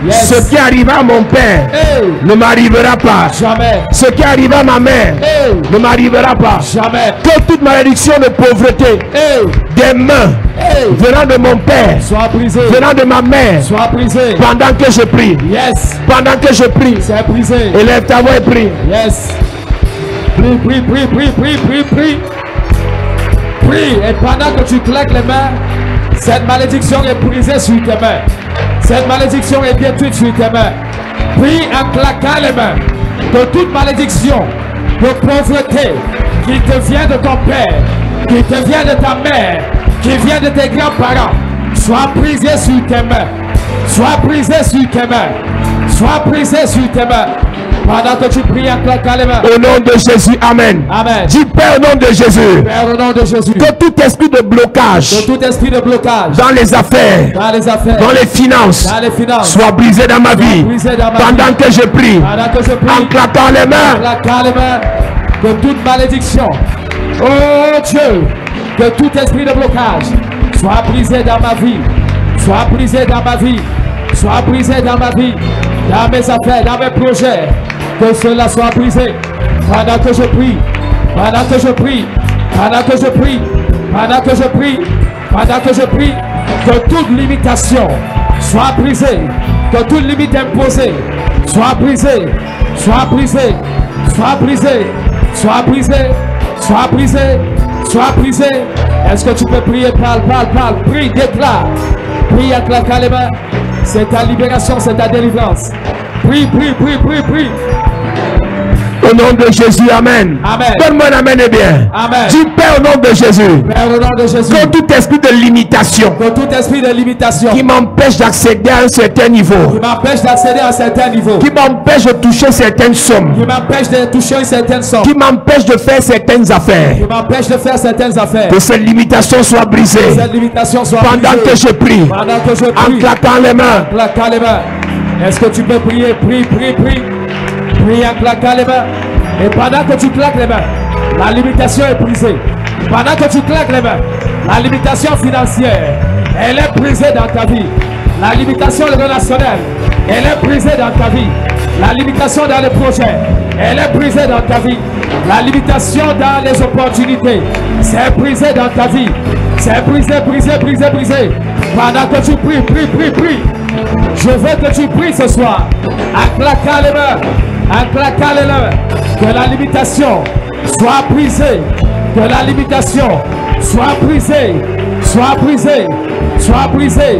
Yes. Ce qui arriva à mon Père Hey. ne m'arrivera pas. Jamais. Ce qui arriva à ma mère Hey. ne m'arrivera pas. Jamais. Que toute malédiction de pauvreté Hey. des mains Hey. venant de mon Père, Sois brisé. venant de ma mère, Sois brisé. pendant que je prie, Yes. pendant que je prie, C'est brisé. élève ta voix et prie. Yes. Prie, prie, prie, prie, prie, prie, prie. Prie. Et pendant que tu claques les mains, cette malédiction est brisée sur tes mains. Cette malédiction est détruite sur tes mains. Prie en claquant les mains. Que toute malédiction de pauvreté qui te vient de ton père, qui te vient de ta mère, qui vient de tes grands-parents, soit brisée sur tes mains. Soit brisée sur tes mains. Soit brisée sur tes mains. Pendant que tu pries en claquant les mains. Au nom de Jésus, Amen. Amen. Dis Père au nom de Jésus. Père, au nom de Jésus. Que tout esprit de blocage De tout esprit de blocage dans les affaires, dans les affaires, dans les finances, dans les finances, soit brisé dans ma vie. brisé dans ma Pendant vie. que je prie, Pendant que je en prie, claquant les mains, claquant les mains, que toute malédiction, oh Dieu, que tout esprit de blocage soit brisé dans ma vie, soit brisé dans ma vie, soit brisé dans ma vie, dans mes affaires, dans mes projets, que cela soit brisé. Pendant que je prie, pendant que je prie, pendant que je prie, pendant que je prie, pendant que je prie, que toute limitation soit brisée, que toute limite imposée soit brisée, soit brisée, soit brisée, soit brisée, soit brisée, soit brisée. Est-ce que tu peux prier? Parle, parle, parle, prie, déclare. Prie en claquant les mains. C'est ta libération, c'est ta délivrance. Prie, prie, prie, prie, prie. au nom de Jésus, Amen. Amen. Donne-moi un amen et bien. Amen. Dis Père au nom de Jésus. Père, au nom de Jésus, Que tout esprit de limitation que tout esprit de limitation qui m'empêche d'accéder à un certain niveau, qui m'empêche d'accéder à un certain niveau, qui m'empêche de toucher certaines sommes, qui m'empêche de toucher une certaine somme, qui m'empêche de faire certaines affaires, qui m'empêche de faire certaines affaires, que cette limitation soit brisée que cette limitation soit pendant que brisée. je prie, Pendant que je en prie, claquant les mains. claquant les mains. Est-ce que tu peux prier? Prie, prie, prie. Prie en claquant les mains. Et pendant que tu claques les mains, la limitation est brisée. Pendant que tu claques les mains, la limitation financière, elle est brisée dans ta vie. La limitation relationnelle, elle est brisée dans ta vie. La limitation dans les projets, elle est brisée dans ta vie. La limitation dans les opportunités, c'est brisé dans ta vie. C'est brisé, brisé, brisé, brisé. Pendant que tu pries, prie, prie, prie. Je veux que tu pries ce soir, en claquant les mains, en claquant les mains, que la limitation soit brisée, que la limitation soit brisée, soit brisée, soit brisée.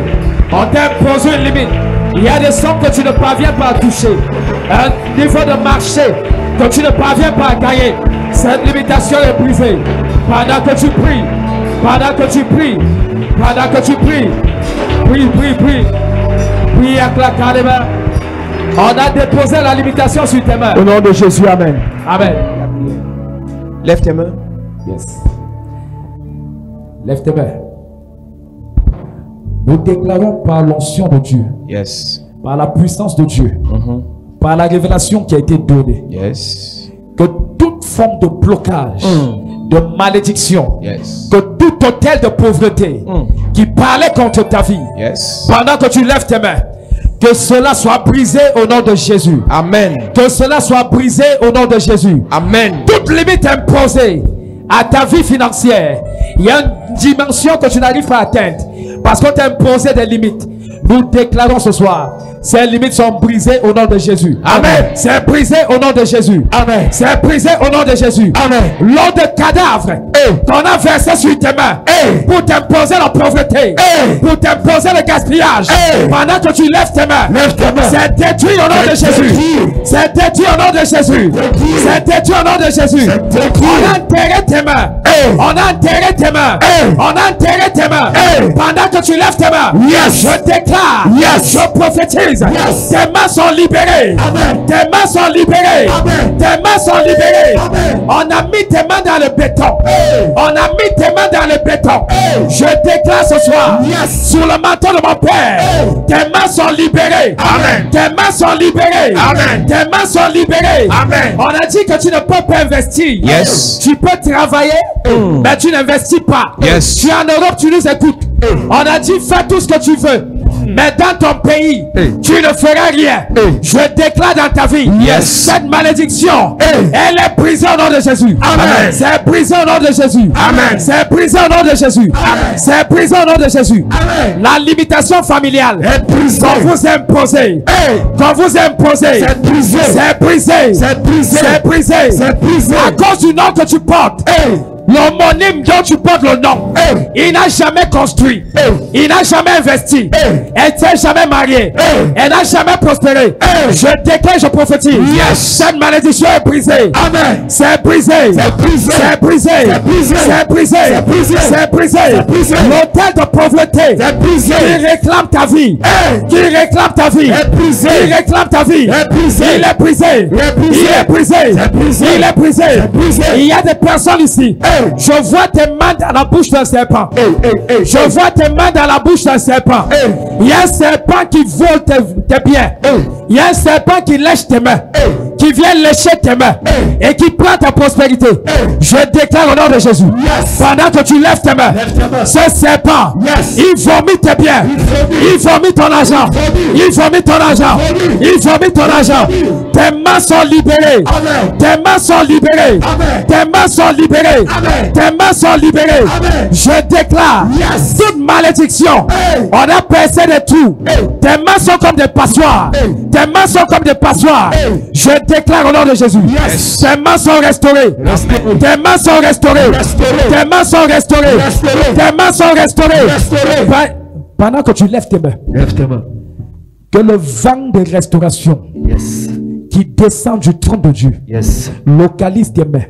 On t'a imposé une limite. Il y a des sommes que tu ne parviens pas à toucher, un niveau de marché que tu ne parviens pas à gagner. Cette limitation est brisée. Pendant que tu pries, pendant que tu pries, pendant que tu pries, prie, prie, prie. Prie en claquant les mains. On a déposé la limitation sur tes mains. Au nom de Jésus, Amen. Amen. Lève tes mains. Yes. Lève tes mains. Nous déclarons par l'onction de Dieu, Yes. par la puissance de Dieu, par la révélation qui a été donnée, Yes. que toute forme de blocage, de malédiction, Yes. que tout hôtel de pauvreté qui parlait contre ta vie, Yes. pendant que tu lèves tes mains, que cela soit brisé au nom de Jésus. Amen. Que cela soit brisé au nom de Jésus. Amen. Toute limite imposée à ta vie financière, il y a une dimension que tu n'arrives pas à atteindre parce qu'on t'a imposé des limites. Nous déclarons ce soir, ces limites sont brisées au nom de Jésus. Amen. C'est brisé au nom de Jésus. Amen. C'est brisé au nom de Jésus. Amen. L'eau de cadavre qu'on a versé sur tes mains pour t'imposer la pauvreté, pour t'imposer le gaspillage, pendant que tu lèves tes mains, c'est détruit au nom de Jésus. C'est détruit au nom de Jésus. C'est détruit au nom de Jésus. On a enterré tes mains. On a enterré tes mains. On a enterré tes mains. Pendant que tu lèves tes mains, je déclare, je prophétise. Tes mains sont libérées. Tes mains sont libérées. Tes mains sont libérées. On a mis tes mains dans le béton. On a mis tes mains dans le béton. Je déclare ce soir, sur le manteau de mon Père, tes mains sont libérées. Tes mains sont libérées. Tes mains sont libérées. On a dit que tu ne peux pas investir. Yes. Tu peux travailler, mais tu n'investis pas. Yes. Tu es en Europe, tu nous écoutes. On a dit fais tout ce que tu veux. Mais dans ton pays, tu ne feras rien. Je déclare dans ta vie, cette malédiction, elle est brisée au nom de Jésus. Amen. C'est brisé au nom de Jésus. Amen. C'est brisé au nom de Jésus. C'est brisé au nom de Jésus. La limitation familiale qu'on vous imposez, qu'on vous imposez, c'est brisé. C'est brisé. C'est brisé. C'est brisé. C'est brisé. À cause du nom que tu portes. L'homonyme dont tu portes le nom, il n'a jamais construit, il n'a jamais investi, elle s'est jamais mariée, elle n'a jamais prospéré. Je déclare, je prophétise, cette malédiction est brisée. Amen. C'est brisé. C'est brisé. C'est brisé. C'est brisé. C'est brisé. C'est brisé. L'hôtel de pauvreté qui réclame ta vie, qui réclame ta vie, qui réclame ta vie, il est brisé. Il est brisé. Il est brisé. Il y a des personnes ici. Je vois tes mains dans la bouche d'un serpent. Je vois tes mains dans la bouche d'un serpent. Il y a un serpent qui vole tes biens. Il y a un serpent qui lèche tes mains, qui vient lécher tes mains et qui prend ta prospérité. Je déclare au nom de Jésus, pendant que tu lèves tes mains, ce serpent, il vomit tes biens, il vomit ton argent, il vomit ton argent, il vomit ton argent. Tes mains sont libérées. Tes mains sont libérées. Tes mains sont libérées. Tes mains sont libérées. Je déclare toute malédiction. On a percé des trous. Tes mains sont comme des passoires. Tes mains sont comme des passoires. Je déclare au nom de Jésus. Tes mains sont restaurées. Tes mains sont restaurées. Tes mains sont restaurées. Tes mains sont restaurées. Pendant que tu lèves tes mains, que le vent de restauration qui descend du trône de Dieu localise tes mains.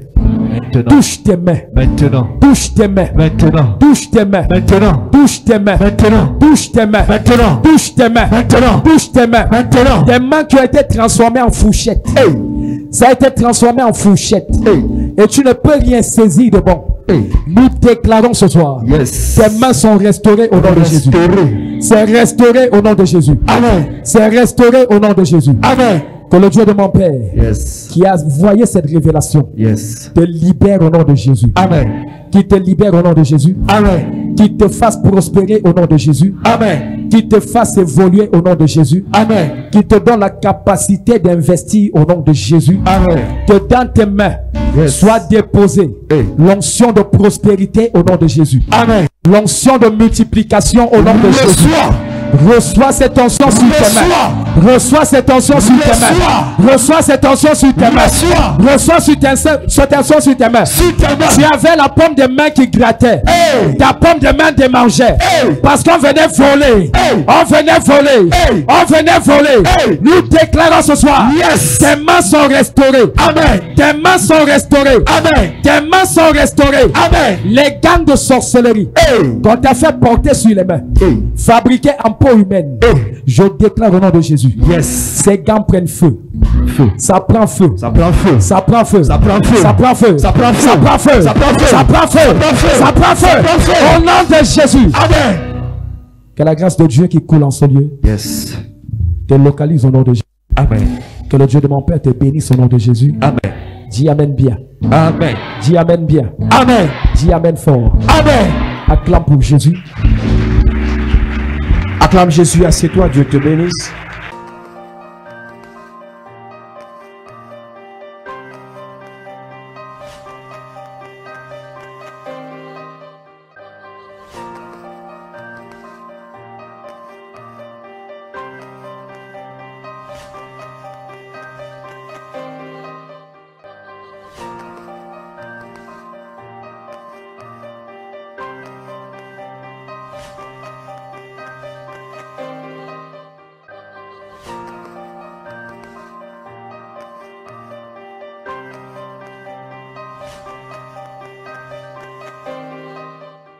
Touche tes mains. Maintenant. Touche tes mains. Maintenant. Touche tes mains. Maintenant. Touche tes mains. Maintenant. Touche tes mains. Maintenant. Touche tes mains. Maintenant. Touche tes mains. Maintenant. Tes mains qui ont été transformées en fourchette. Ça a été transformé en fourchette. Et tu ne peux rien saisir de bon. Nous déclarons ce soir. Tes mains sont restaurées au nom de Jésus. C'est restauré au nom de Jésus. Amen. C'est restauré au nom de Jésus. Amen. Que le Dieu de mon Père, qui a voyé cette révélation, te libère au nom de Jésus. Amen. Qui te libère au nom de Jésus. Amen. Qui te fasse prospérer au nom de Jésus. Amen. Qui te fasse évoluer au nom de Jésus. Amen. Qui te donne la capacité d'investir au nom de Jésus. Amen. Que dans tes mains soit déposée l'onction de prospérité au nom de Jésus. Amen. L'onction de multiplication au nom de Jésus. Reçois cette onction sur tes mains. Reçois cette onction sur tes mains. Reçois cette onction sur tes mains. Reçois cette onction sur tes mains. Tu avais la paume de main qui grattait. Ta paume de main démangeait. Parce qu'on venait voler. On venait voler. On venait voler. Nous déclarons ce soir. Tes mains sont restaurées. Amen. Tes mains sont restaurées. Amen. Tes mains sont restaurées. Amen. Les gangs de sorcellerie qu'on t'a fait porter sur les mains, fabriqués en peau humaine, je déclare au nom de Jésus. Jésus. Yes. Ces gants prennent feu. Feu. Ça prend feu. Ça prend feu. Ça prend feu. Ça prend feu. Ça prend feu. Ça prend feu. Ça prend feu. Ça prend feu. Ça prend feu. Ça prend feu. Ça prend feu. Ça prend feu. Au nom de Jésus. Amen. Que la grâce de Dieu qui coule en ce lieu Yes. te localise au nom de Jésus. Amen. Que le Dieu de mon Père te bénisse au nom de Jésus. Amen. Dis Amen bien. Amen. Dis Amen bien. Amen. Dis Amen fort. Amen. Acclame pour Jésus. Acclame Jésus, assieds-toi, Dieu te bénisse.